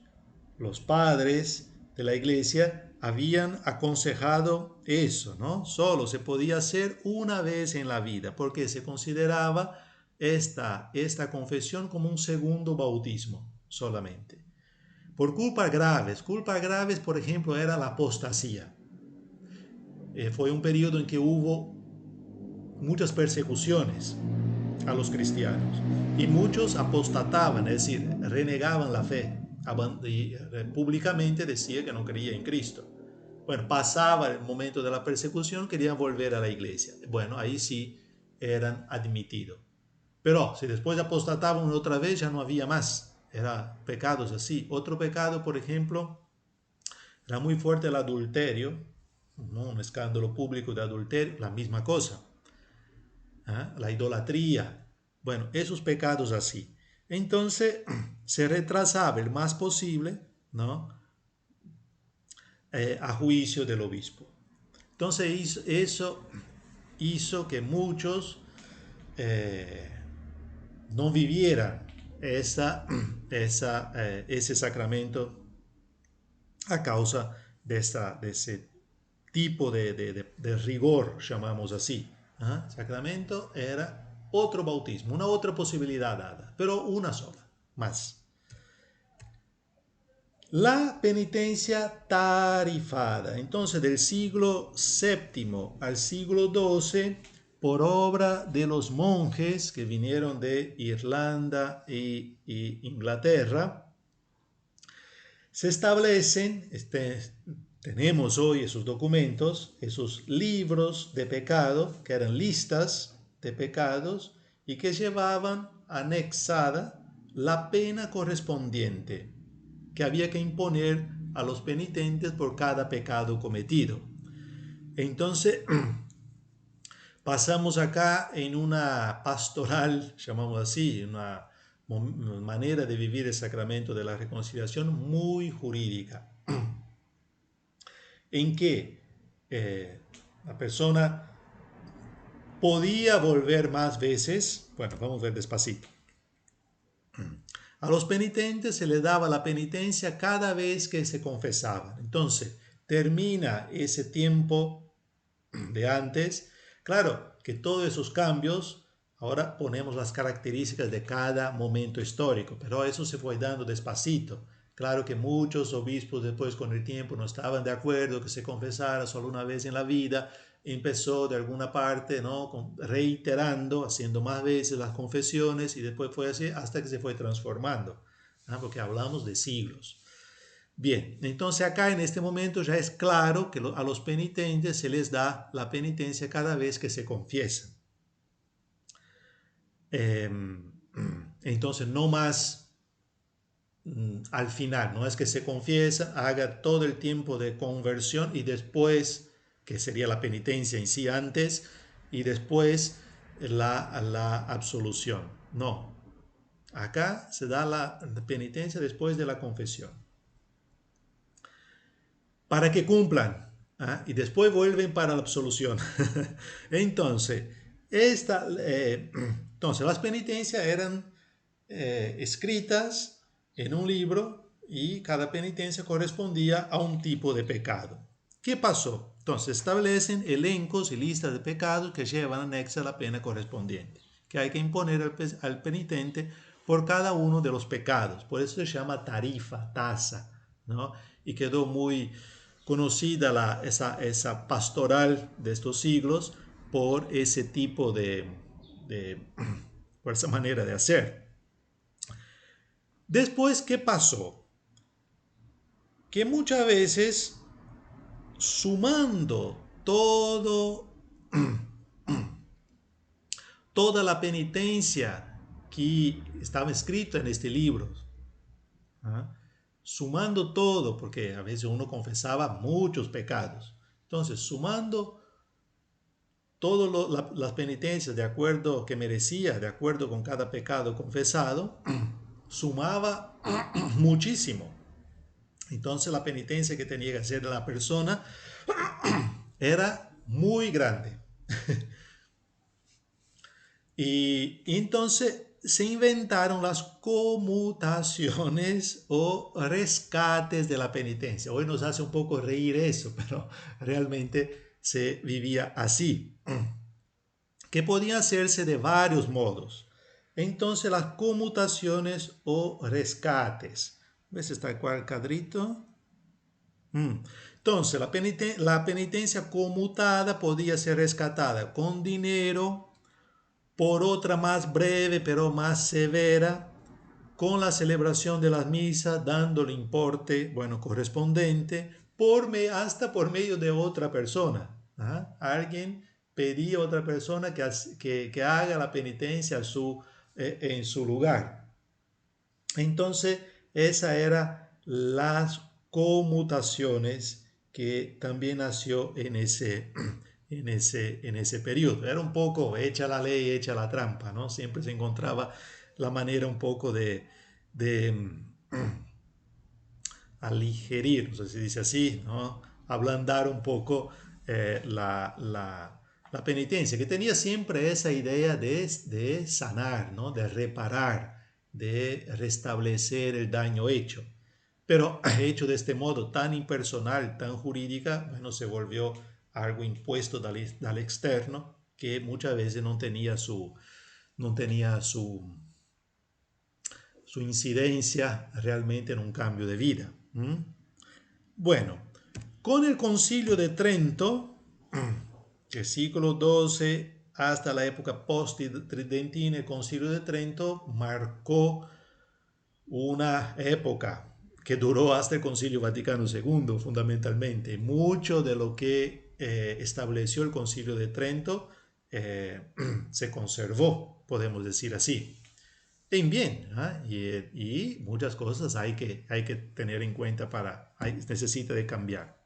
los padres de la iglesia habían aconsejado eso, ¿no? Solo se podía hacer una vez en la vida, porque se consideraba esta confesión como un segundo bautismo solamente. Por culpas graves, por ejemplo, era la apostasía. Fue un periodo en que hubo muchas persecuciones a los cristianos y muchos apostataban, es decir, renegaban la fe y públicamente decía que no creía en Cristo. Bueno, pasaba el momento de la persecución, querían volver a la iglesia. Bueno, ahí sí eran admitidos. Pero si después apostataban otra vez, ya no había más. Eran pecados así. Otro pecado, por ejemplo, era muy fuerte el adulterio, ¿no? Un escándalo público de adulterio, la misma cosa. ¿Ah? La idolatría. Bueno, esos pecados así. Entonces se retrasaba el más posible, ¿no? A juicio del obispo. Entonces eso hizo que muchos eh, no vivieran ese sacramento a causa de ese tipo de rigor, llamamos así. ¿Ah? Sacramento era otro bautismo, una otra posibilidad dada, pero una sola, más. La penitencia tarifada, entonces del siglo VII al siglo XII, por obra de los monjes que vinieron de Irlanda y Inglaterra, se establecen, tenemos hoy esos documentos, esos libros de pecado, que eran listas de pecados y que llevaban anexada la pena correspondiente que había que imponer a los penitentes por cada pecado cometido. Entonces, pasamos acá en una pastoral, llamamos así, una manera de vivir el sacramento de la reconciliación muy jurídica, en que la persona podía volver más veces. Bueno, vamos a ver despacito. A los penitentes se les daba la penitencia cada vez que se confesaban. Entonces, termina ese tiempo de antes. Claro que todos esos cambios Ahora ponemos las características de cada momento histórico, pero eso se fue dando despacito. Claro que muchos obispos después con el tiempo no estaban de acuerdo que se confesara solo una vez en la vida. Empezó de alguna parte, ¿no?, reiterando, haciendo más veces las confesiones y después fue así hasta que se fue transformando, ¿no?, porque hablamos de siglos. Bien, entonces acá en este momento ya es claro que a los penitentes se les da la penitencia cada vez que se confiesan. Entonces no más al final, no es que se confiesa, haga todo el tiempo de conversión y después, que sería la penitencia en sí antes, y después la absolución. No, acá se da la penitencia después de la confesión. Para que cumplan, ¿ah?, y después vuelven para la absolución. Entonces, entonces, las penitencias eran escritas en un libro y cada penitencia correspondía a un tipo de pecado. ¿Qué pasó? Entonces establecen elencos y listas de pecados que llevan anexa la pena correspondiente, que hay que imponer al penitente por cada uno de los pecados. Por eso se llama tarifa, tasa, ¿no? Y quedó muy conocida esa pastoral de estos siglos por ese tipo por esa manera de hacer. Después, ¿qué pasó? Que muchas veces, sumando toda la penitencia que estaba escrita en este libro, ¿ah?, sumando todo, porque a veces uno confesaba muchos pecados, entonces sumando todas las penitencias de acuerdo que merecía, de acuerdo con cada pecado confesado, sumaba muchísimo. Entonces la penitencia que tenía que hacer la persona era muy grande. Y entonces se inventaron las conmutaciones o rescates de la penitencia. Hoy nos hace un poco reír eso, pero realmente se vivía así, que podía hacerse de varios modos. Entonces las conmutaciones o rescates. ¿Ves? Está el cuadrito. Entonces, la penitencia conmutada podía ser rescatada con dinero, por otra más breve pero más severa, con la celebración de las misas, dándole importe, bueno, correspondiente, hasta por medio de otra persona. ¿Ah? Alguien pedía a otra persona que haga la penitencia en su lugar. Entonces, esa era las conmutaciones que también nació en ese periodo. Era un poco hecha la ley, hecha la trampa, ¿no? Siempre se encontraba la manera un poco de aligerir, no sé si dice así, ¿no?, ablandar un poco la penitencia, que tenía siempre esa idea de sanar, ¿no?, de reparar, de restablecer el daño hecho. Pero hecho de este modo tan impersonal, tan jurídica, bueno, se volvió algo impuesto del externo que muchas veces no tenía su incidencia realmente en un cambio de vida. Bueno, con el Concilio de Trento, del siglo XII hasta la época post-tridentina, el Concilio de Trento marcó una época que duró hasta el Concilio Vaticano II, fundamentalmente. Mucho de lo que estableció el Concilio de Trento se conservó, podemos decir así. En bien, ¿eh? Y muchas cosas hay que tener en cuenta necesita de cambiar.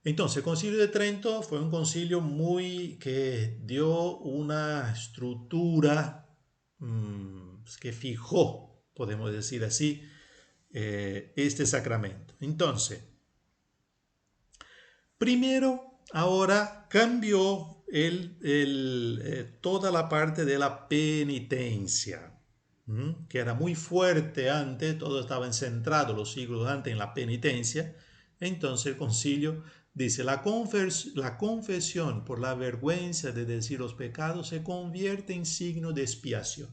Entonces, el Concilio de Trento fue un concilio que dio una estructura que fijó, podemos decir así, este sacramento. Entonces, primero, ahora cambió toda la parte de la penitencia, que era muy fuerte antes, todo estaba centrado los siglos antes en la penitencia. Entonces el concilio Dice, la confesión por la vergüenza de decir los pecados se convierte en signo de expiación.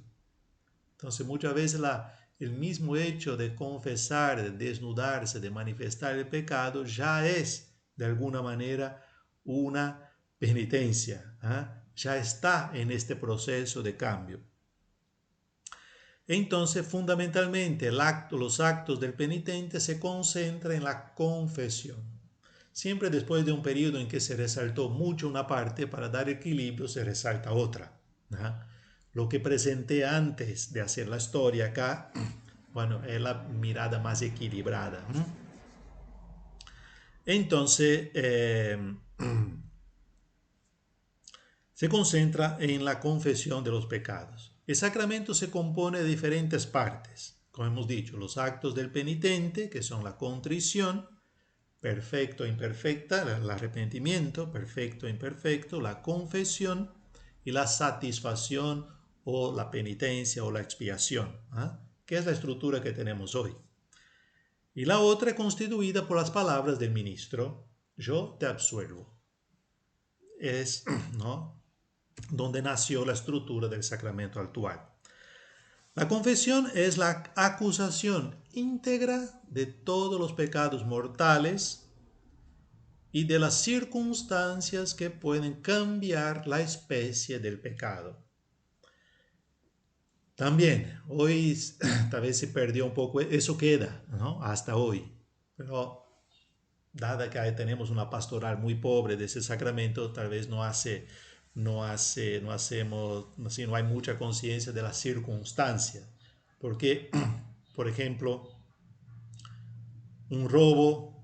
Entonces muchas veces el mismo hecho de confesar, de desnudarse, de manifestar el pecado, ya es de alguna manera una penitencia. Ya está en este proceso de cambio. Entonces, fundamentalmente, los actos del penitente se concentran en la confesión. Siempre después de un periodo en que se resaltó mucho una parte, para dar equilibrio se resalta otra. Lo que presenté antes de hacer la historia acá, bueno, es la mirada más equilibrada. Entonces, se concentra en la confesión de los pecados. El sacramento se compone de diferentes partes. Como hemos dicho, los actos del penitente, que son la contrición, perfecto e imperfecta, el arrepentimiento, perfecto e imperfecto, la confesión y la satisfacción o la penitencia o la expiación, que es la estructura que tenemos hoy. Y la otra constituida por las palabras del ministro, yo te absuelvo. Es, ¿no?, donde nació la estructura del sacramento actual. La confesión es la acusación íntegra de todos los pecados mortales y de las circunstancias que pueden cambiar la especie del pecado. También, hoy tal vez se perdió un poco, eso queda, ¿no?, hasta hoy, pero dada que tenemos una pastoral muy pobre de ese sacramento, tal vez no hacemos, así no hay mucha conciencia de las circunstancias. Porque, por ejemplo, un robo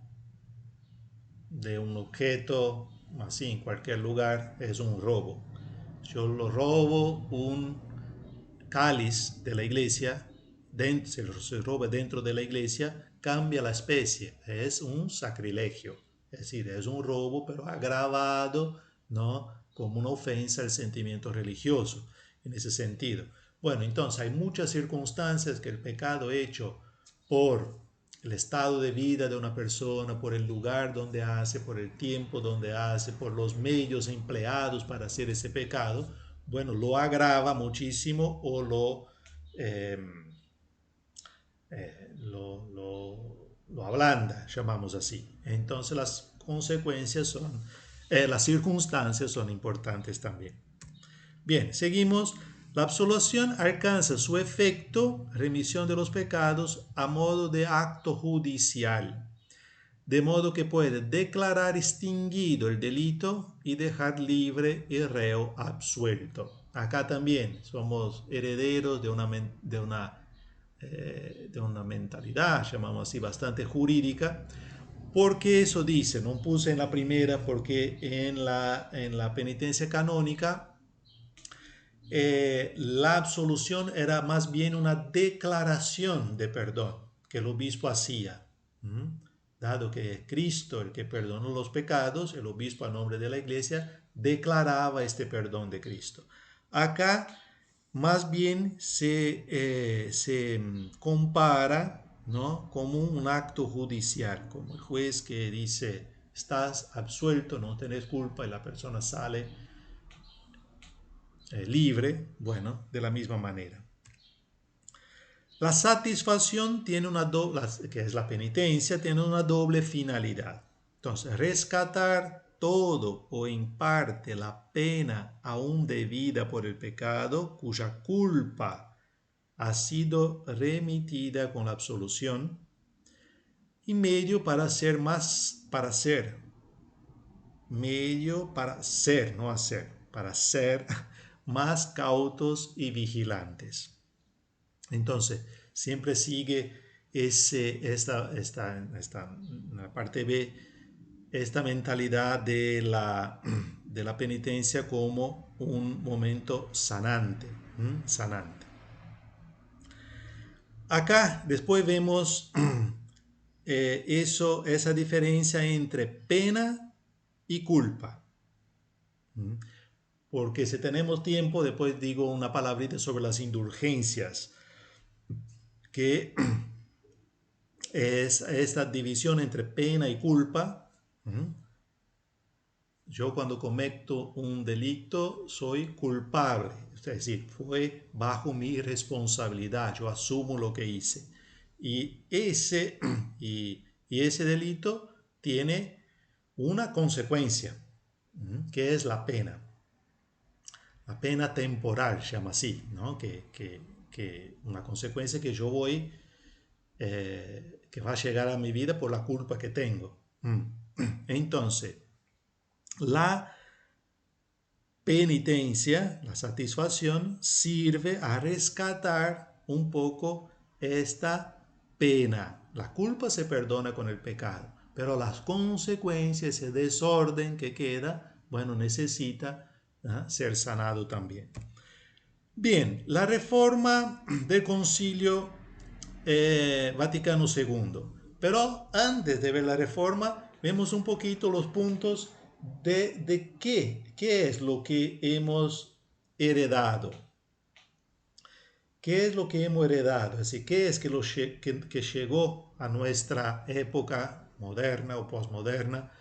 de un objeto, así en cualquier lugar, es un robo. Yo lo robo un cáliz de la iglesia, se roba dentro de la iglesia, cambia la especie, es un sacrilegio, es decir, es un robo pero agravado, ¿no?, como una ofensa al sentimiento religioso, en ese sentido. Bueno, entonces hay muchas circunstancias que el pecado hecho por el estado de vida de una persona, por el lugar donde hace, por el tiempo donde hace, por los medios empleados para hacer ese pecado, bueno, lo agrava muchísimo o eh, lo ablanda, llamamos así. Entonces las consecuencias las circunstancias son importantes también. Bien, seguimos. La absolución alcanza su efecto, remisión de los pecados, a modo de acto judicial, de modo que puede declarar extinguido el delito y dejar libre el reo absuelto. Acá también somos herederos de una mentalidad, llamamos así, bastante jurídica, porque eso dice, no puse en la primera, porque en la penitencia canónica la absolución era más bien una declaración de perdón que el obispo hacía. Dado que es Cristo el que perdonó los pecados, el obispo a nombre de la iglesia declaraba este perdón de Cristo. Acá más bien se compara, ¿no?, como un acto judicial, como el juez que dice, estás absuelto, no tenés culpa, y la persona sale libre. Bueno, de la misma manera. La satisfacción tiene que es la penitencia, tiene una doble finalidad. Entonces, rescatar todo o en parte la pena aún debida por el pecado, cuya culpa ha sido remitida con la absolución, y medio para ser, no hacer, para ser más cautos y vigilantes. Entonces, siempre sigue en la parte B, esta mentalidad de la penitencia como un momento sanante. Acá después vemos esa diferencia entre pena y culpa. Porque si tenemos tiempo, después digo una palabrita sobre las indulgencias, que es esta división entre pena y culpa, Yo cuando cometo un delito soy culpable, es decir, fue bajo mi responsabilidad, yo asumo lo que hice. Y ese, y ese delito tiene una consecuencia, que es la pena. La pena temporal, se llama así, ¿no? Que una consecuencia que yo voy, que va a llegar a mi vida por la culpa que tengo. Entonces, la penitencia, la satisfacción, sirve a rescatar un poco esta pena. La culpa se perdona con el pecado, pero las consecuencias, ese desorden que queda, bueno, necesita ser sanado también. Bien, la reforma del Concilio Vaticano II. Pero antes de ver la reforma, vemos un poquito los puntos de qué es lo que hemos heredado. ¿Qué es lo que hemos heredado? Es decir, ¿qué es que llegó a nuestra época moderna o posmoderna?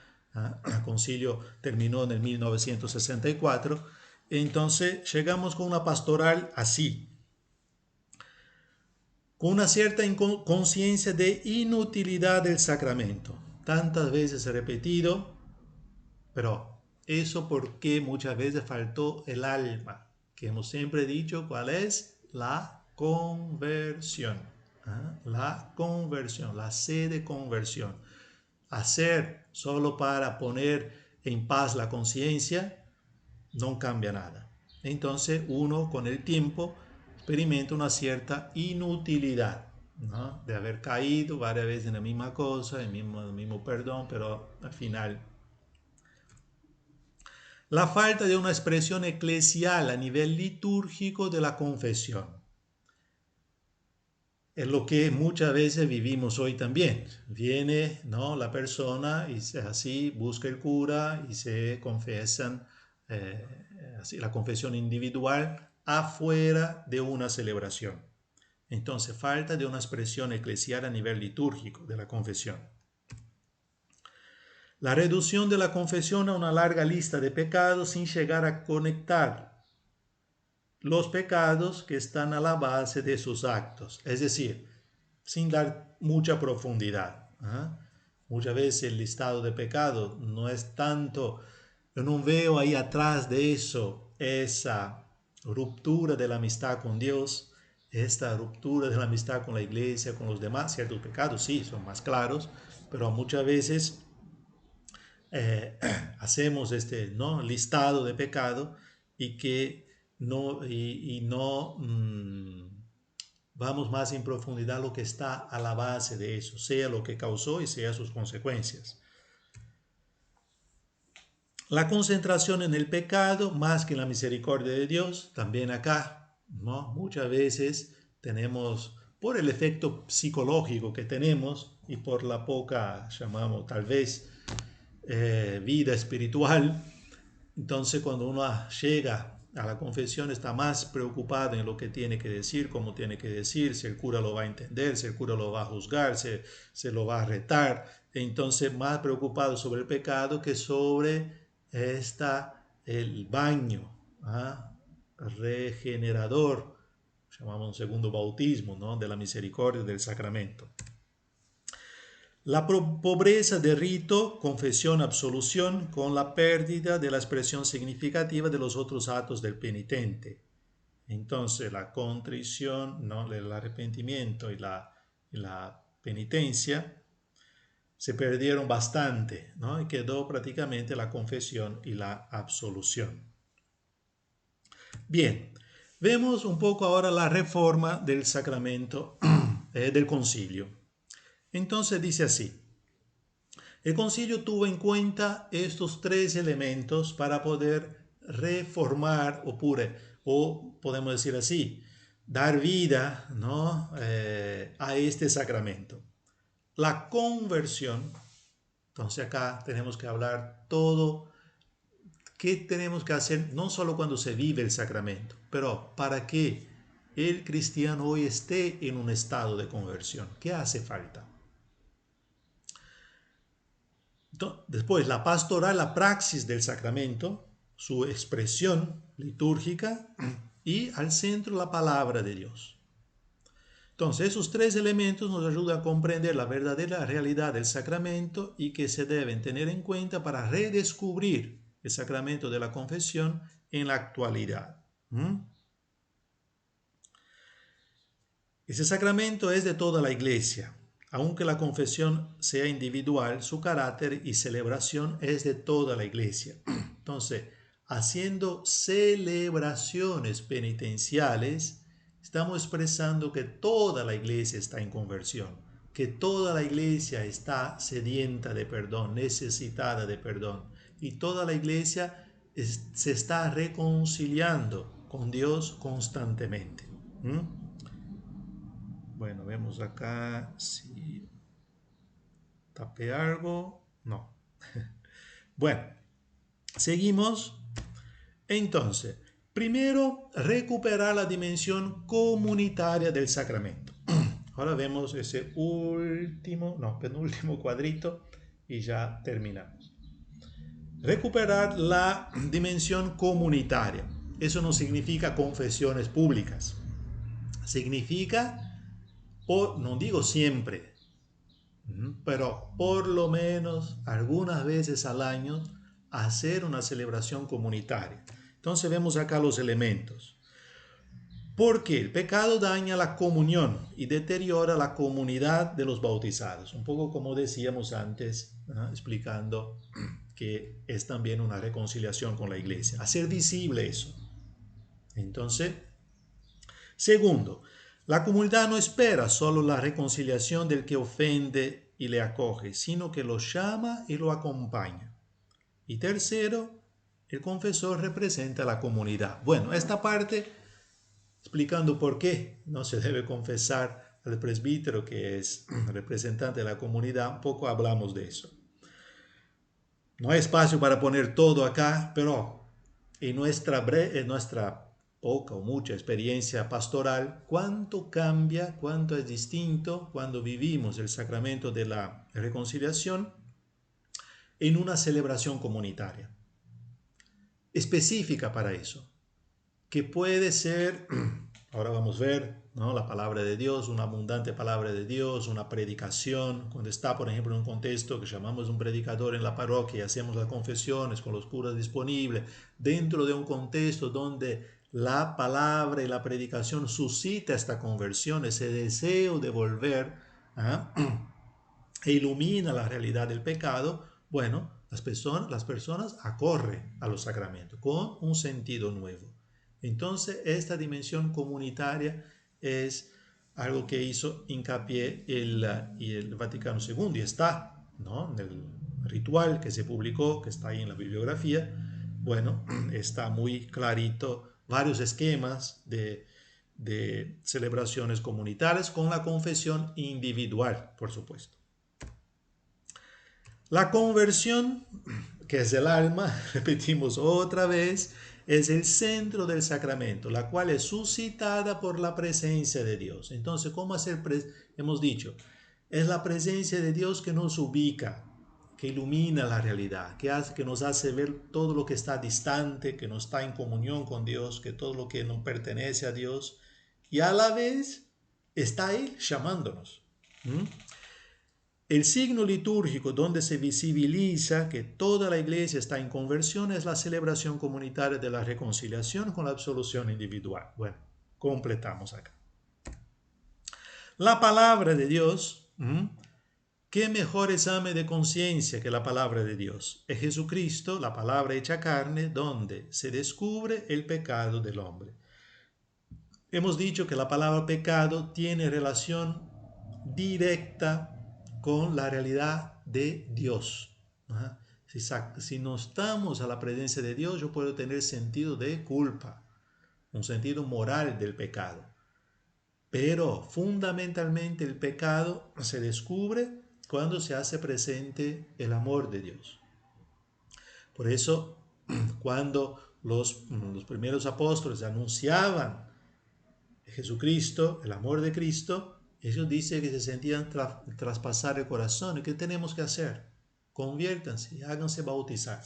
El concilio terminó en el 1964. Entonces llegamos con una pastoral así, con una cierta conciencia de inutilidad del sacramento. Tantas veces he repetido, pero eso porque muchas veces faltó el alma, que hemos siempre dicho cuál es la conversión. La conversión, la sed de conversión. Hacer solo para poner en paz la conciencia no cambia nada. Entonces uno con el tiempo experimenta una cierta inutilidad, ¿no? De haber caído varias veces en la misma cosa, el mismo perdón, pero al final la falta de una expresión eclesial a nivel litúrgico de la confesión. Es lo que muchas veces vivimos hoy también. Viene, ¿no?, la persona y así busca el cura y se confesan, así, la confesión individual afuera de una celebración. Entonces, falta de una expresión eclesial a nivel litúrgico de la confesión. La reducción de la confesión a una larga lista de pecados sin llegar a conectar los pecados que están a la base de sus actos, es decir, sin dar mucha profundidad. Muchas veces el listado de pecados no es tanto, yo no veo ahí atrás de eso esa ruptura de la amistad con Dios, esta ruptura de la amistad con la iglesia, con los demás. Ciertos pecados sí son más claros, pero muchas veces eh, hacemos este, ¿no?, listado de pecado y que no vamos más en profundidad lo que está a la base de eso, sea lo que causó y sea sus consecuencias. La concentración en el pecado más que en la misericordia de Dios, también acá, ¿no? Muchas veces tenemos, por el efecto psicológico que tenemos y por la poca, llamamos tal vez, vida espiritual. Entonces cuando uno llega a la confesión está más preocupado en lo que tiene que decir, cómo tiene que decir, si el cura lo va a entender, si el cura lo va a juzgar, se lo va a retar. Entonces más preocupado sobre el pecado que sobre el baño regenerador, llamamos un segundo bautismo, ¿no?, de la misericordia del sacramento. La pobreza de rito, confesión, absolución, con la pérdida de la expresión significativa de los otros actos del penitente. Entonces, la contrición, ¿no?, el arrepentimiento y la penitencia se perdieron bastante, ¿no?, y quedó prácticamente la confesión y la absolución. Bien, vemos un poco ahora la reforma del sacramento del concilio. Entonces dice así: el concilio tuvo en cuenta estos tres elementos para poder reformar o podemos decir así, dar vida, ¿no?, a este sacramento. La conversión, entonces acá tenemos que hablar todo, qué tenemos que hacer, no solo cuando se vive el sacramento, pero para que el cristiano hoy esté en un estado de conversión. ¿Qué hace falta? Después, la pastoral, la praxis del sacramento, su expresión litúrgica y al centro la palabra de Dios. Entonces, esos tres elementos nos ayudan a comprender la verdadera realidad del sacramento y que se deben tener en cuenta para redescubrir el sacramento de la confesión en la actualidad. Ese sacramento es de toda la iglesia. Aunque la confesión sea individual, su carácter y celebración es de toda la iglesia. Entonces, haciendo celebraciones penitenciales, estamos expresando que toda la iglesia está en conversión, que toda la iglesia está sedienta de perdón, necesitada de perdón, y toda la iglesia se está reconciliando con Dios constantemente. Bueno, vemos acá si tapé algo. No. Bueno, seguimos. Entonces, primero, recuperar la dimensión comunitaria del sacramento. Ahora vemos ese penúltimo cuadrito y ya terminamos. Recuperar la dimensión comunitaria. Eso no significa confesiones públicas. Significa, no digo siempre, pero por lo menos algunas veces al año hacer una celebración comunitaria. Entonces vemos acá los elementos. Porque el pecado daña la comunión y deteriora la comunidad de los bautizados. Un poco como decíamos antes, explicando que es también una reconciliación con la iglesia. Hacer visible eso. Entonces, segundo, la comunidad no espera solo la reconciliación del que ofende y le acoge, sino que lo llama y lo acompaña. Y tercero, el confesor representa a la comunidad. Bueno, esta parte, explicando por qué no se debe confesar al presbítero, que es representante de la comunidad, un poco hablamos de eso. No hay espacio para poner todo acá, pero en nuestra poca o mucha experiencia pastoral, cuánto cambia, cuánto es distinto cuando vivimos el sacramento de la reconciliación en una celebración comunitaria específica para eso, que puede ser, ahora vamos a ver, ¿no?, la palabra de Dios, una abundante palabra de Dios, una predicación, cuando está, por ejemplo, en un contexto que llamamos un predicador en la parroquia y hacemos las confesiones con los curas disponibles, dentro de un contexto donde la palabra y la predicación suscita esta conversión, ese deseo de volver, e ilumina la realidad del pecado. Bueno, las personas acorren a los sacramentos con un sentido nuevo. Entonces, esta dimensión comunitaria es algo que hizo hincapié el Vaticano II y está, ¿no?, en el ritual que se publicó, que está ahí en la bibliografía. Bueno, está muy clarito varios esquemas de celebraciones comunitarias con la confesión individual, por supuesto. La conversión, que es el alma, repetimos otra vez, es el centro del sacramento, la cual es suscitada por la presencia de Dios. Entonces, ¿cómo hacer? Hemos dicho, es la presencia de Dios que nos ubica, que ilumina la realidad, que nos hace ver todo lo que está distante, que no está en comunión con Dios, que todo lo que no pertenece a Dios, y a la vez está Él llamándonos. El signo litúrgico donde se visibiliza que toda la iglesia está en conversión es la celebración comunitaria de la reconciliación con la absolución individual. Bueno, completamos acá. La palabra de Dios, ¿qué mejor examen de conciencia que la palabra de Dios? Es Jesucristo, la palabra hecha carne, donde se descubre el pecado del hombre. Hemos dicho que la palabra pecado tiene relación directa con la realidad de Dios. Si no estamos a la presencia de Dios, yo puedo tener sentido de culpa, un sentido moral del pecado. Pero fundamentalmente el pecado se descubre cuando se hace presente el amor de Dios. Por eso, cuando los primeros apóstoles anunciaban Jesucristo, el amor de Cristo, ellos dicen que se sentían traspasar el corazón. ¿Y qué tenemos que hacer? conviértanse y háganse bautizar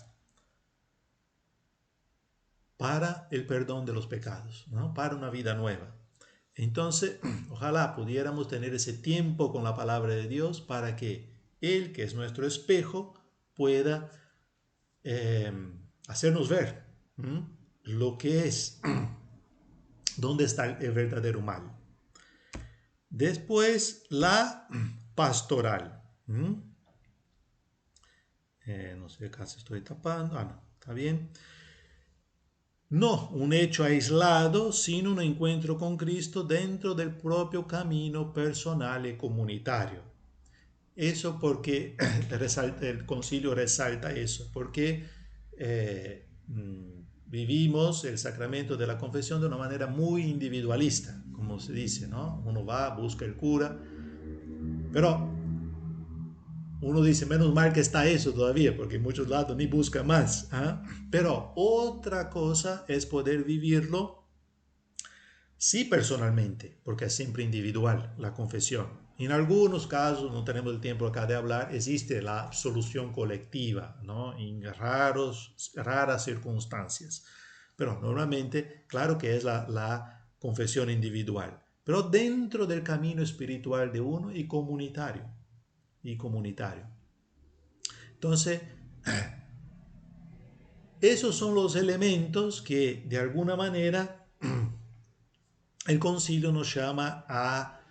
para el perdón de los pecados, ¿no? Para una vida nueva. Entonces, ojalá pudiéramos tener ese tiempo con la palabra de Dios para que Él, que es nuestro espejo, pueda hacernos ver lo que es, dónde está el verdadero mal. Después, la pastoral. No sé, acá se estoy tapando. Ah, no, está bien. No un hecho aislado, sino un encuentro con Cristo dentro del propio camino personal y comunitario. Eso porque el concilio resalta eso, porque vivimos el sacramento de la confesión de una manera muy individualista, como se dice, ¿no? Uno va, busca el cura, pero uno dice, menos mal que está eso todavía, porque en muchos lados ni busca más. ¿Ah? Pero otra cosa es poder vivirlo, sí personalmente, porque es siempre individual la confesión. En algunos casos, no tenemos el tiempo acá de hablar, existe la absolución colectiva, ¿no? En raras circunstancias. Pero normalmente, claro que es la confesión individual, pero dentro del camino espiritual de uno y comunitario. Y comunitario. Entonces, esos son los elementos que de alguna manera el concilio nos llama a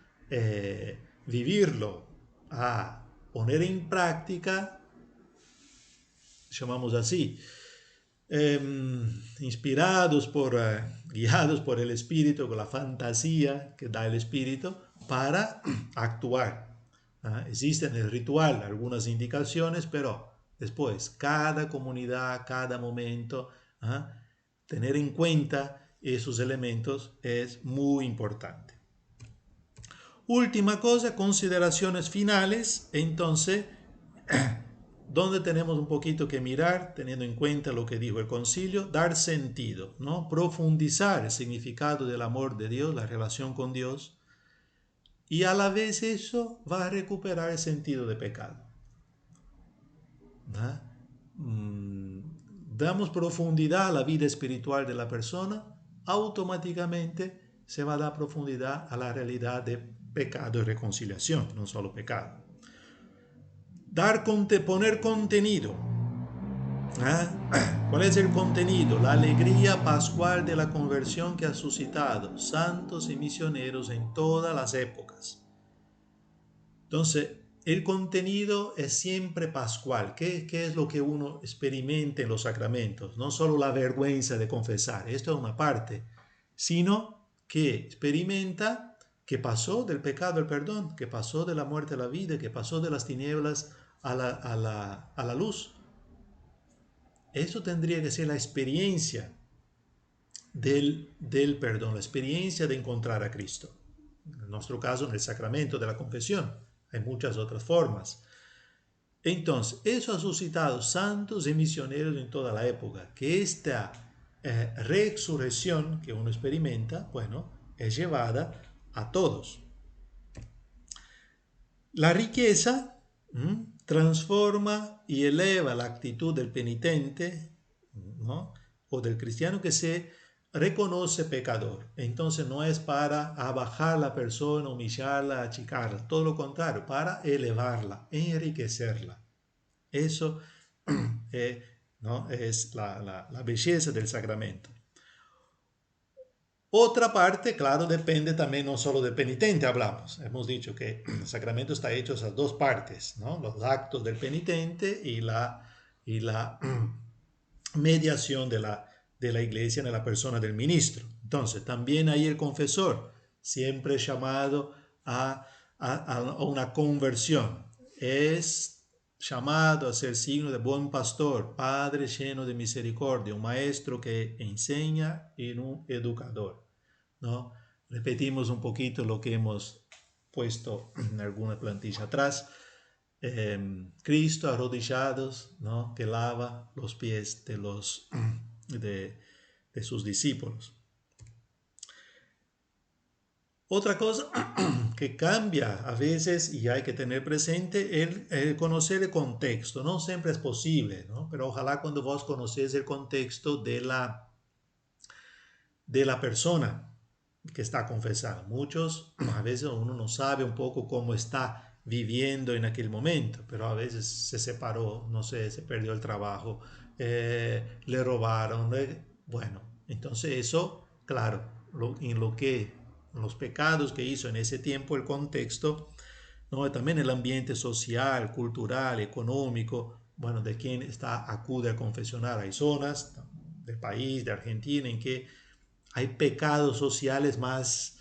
vivirlo, a poner en práctica, llamamos así, inspirados guiados por el Espíritu, con la fantasía que da el Espíritu, para actuar. Existen en el ritual algunas indicaciones, pero después cada comunidad, cada momento, tener en cuenta esos elementos es muy importante. Última cosa, consideraciones finales. Entonces, donde tenemos un poquito que mirar, teniendo en cuenta lo que dijo el concilio, dar sentido, ¿no? Profundizar el significado del amor de Dios, la relación con Dios, y a la vez eso va a recuperar el sentido de pecado. Damos profundidad a la vida espiritual de la persona, automáticamente se va a dar profundidad a la realidad de pecado y reconciliación, no solo pecado. Poner contenido. ¿Cuál es el contenido? La alegría pascual de la conversión que ha suscitado santos y misioneros en todas las épocas. Entonces, el contenido es siempre pascual. ¿Qué es lo que uno experimenta en los sacramentos? No solo la vergüenza de confesar, esto es una parte, sino que experimenta que pasó del pecado al perdón, que pasó de la muerte a la vida, que pasó de las tinieblas a la luz. Eso tendría que ser la experiencia del perdón, la experiencia de encontrar a Cristo. En nuestro caso, en el sacramento de la confesión. Hay muchas otras formas. Entonces, eso ha suscitado santos y misioneros en toda la época. Que esta resurrección que uno experimenta, bueno, es llevada a todos. La riqueza transforma y eleva la actitud del penitente, ¿no? O del cristiano que se reconoce pecador. Entonces no es para abajar a la persona, humillarla, achicarla, todo lo contrario, para elevarla, enriquecerla. Eso ¿no? es la belleza del sacramento. Otra parte, claro, depende también no solo del penitente, hablamos. Hemos dicho que el sacramento está hecho esas dos partes, ¿no? Los actos del penitente y la mediación de la iglesia en la persona del ministro. Entonces, también hay el confesor, siempre llamado a una conversión. Es llamado a ser signo de buen pastor, padre lleno de misericordia, un maestro que enseña y un educador, ¿no? Repetimos un poquito lo que hemos puesto en alguna plantilla atrás. Cristo arrodillados, ¿no? Que lava los pies de sus discípulos. Otra cosa que cambia a veces y hay que tener presente el conocer el contexto. No siempre es posible, ¿no? Pero ojalá cuando vos conoces el contexto de la persona que está confesando. Muchos, a veces uno no sabe un poco cómo está viviendo en aquel momento, pero a veces se separó, no sé, se perdió el trabajo, le robaron, bueno, entonces eso, claro, en lo que, los pecados que hizo en ese tiempo, el contexto, ¿no? También el ambiente social, cultural, económico, bueno, de quien está, acude a confesionar. Hay zonas del país, de Argentina, en que hay pecados sociales más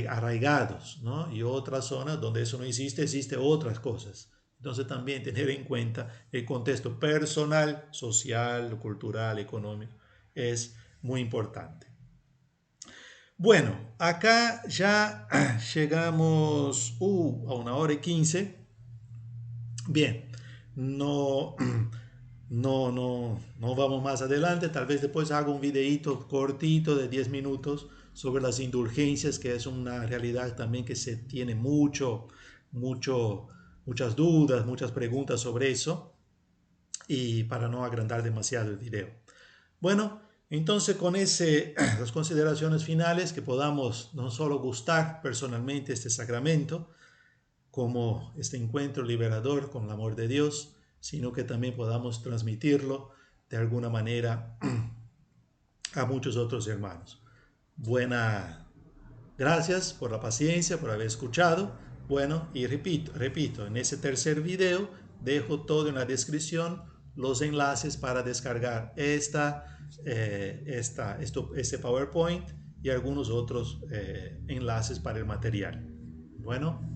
arraigados, ¿no? Y otras zonas donde eso no existe, existe otras cosas. Entonces también tener en cuenta el contexto personal, social, cultural, económico, es muy importante. Bueno, acá ya llegamos a 1 hora y 15. Bien, no, no vamos más adelante. Tal vez después hago un videíto cortito de 10 minutos sobre las indulgencias, que es una realidad también que se tiene muchas dudas, muchas preguntas sobre eso, y para no agrandar demasiado el video. Bueno, entonces con las consideraciones finales, que podamos no solo gustar personalmente este sacramento, como este encuentro liberador con el amor de Dios, sino que también podamos transmitirlo de alguna manera a muchos otros hermanos. Buena, gracias por la paciencia, por haber escuchado. Bueno, y repito, en ese tercer video dejo todo en la descripción, los enlaces para descargar este PowerPoint y algunos otros enlaces para el material. Bueno.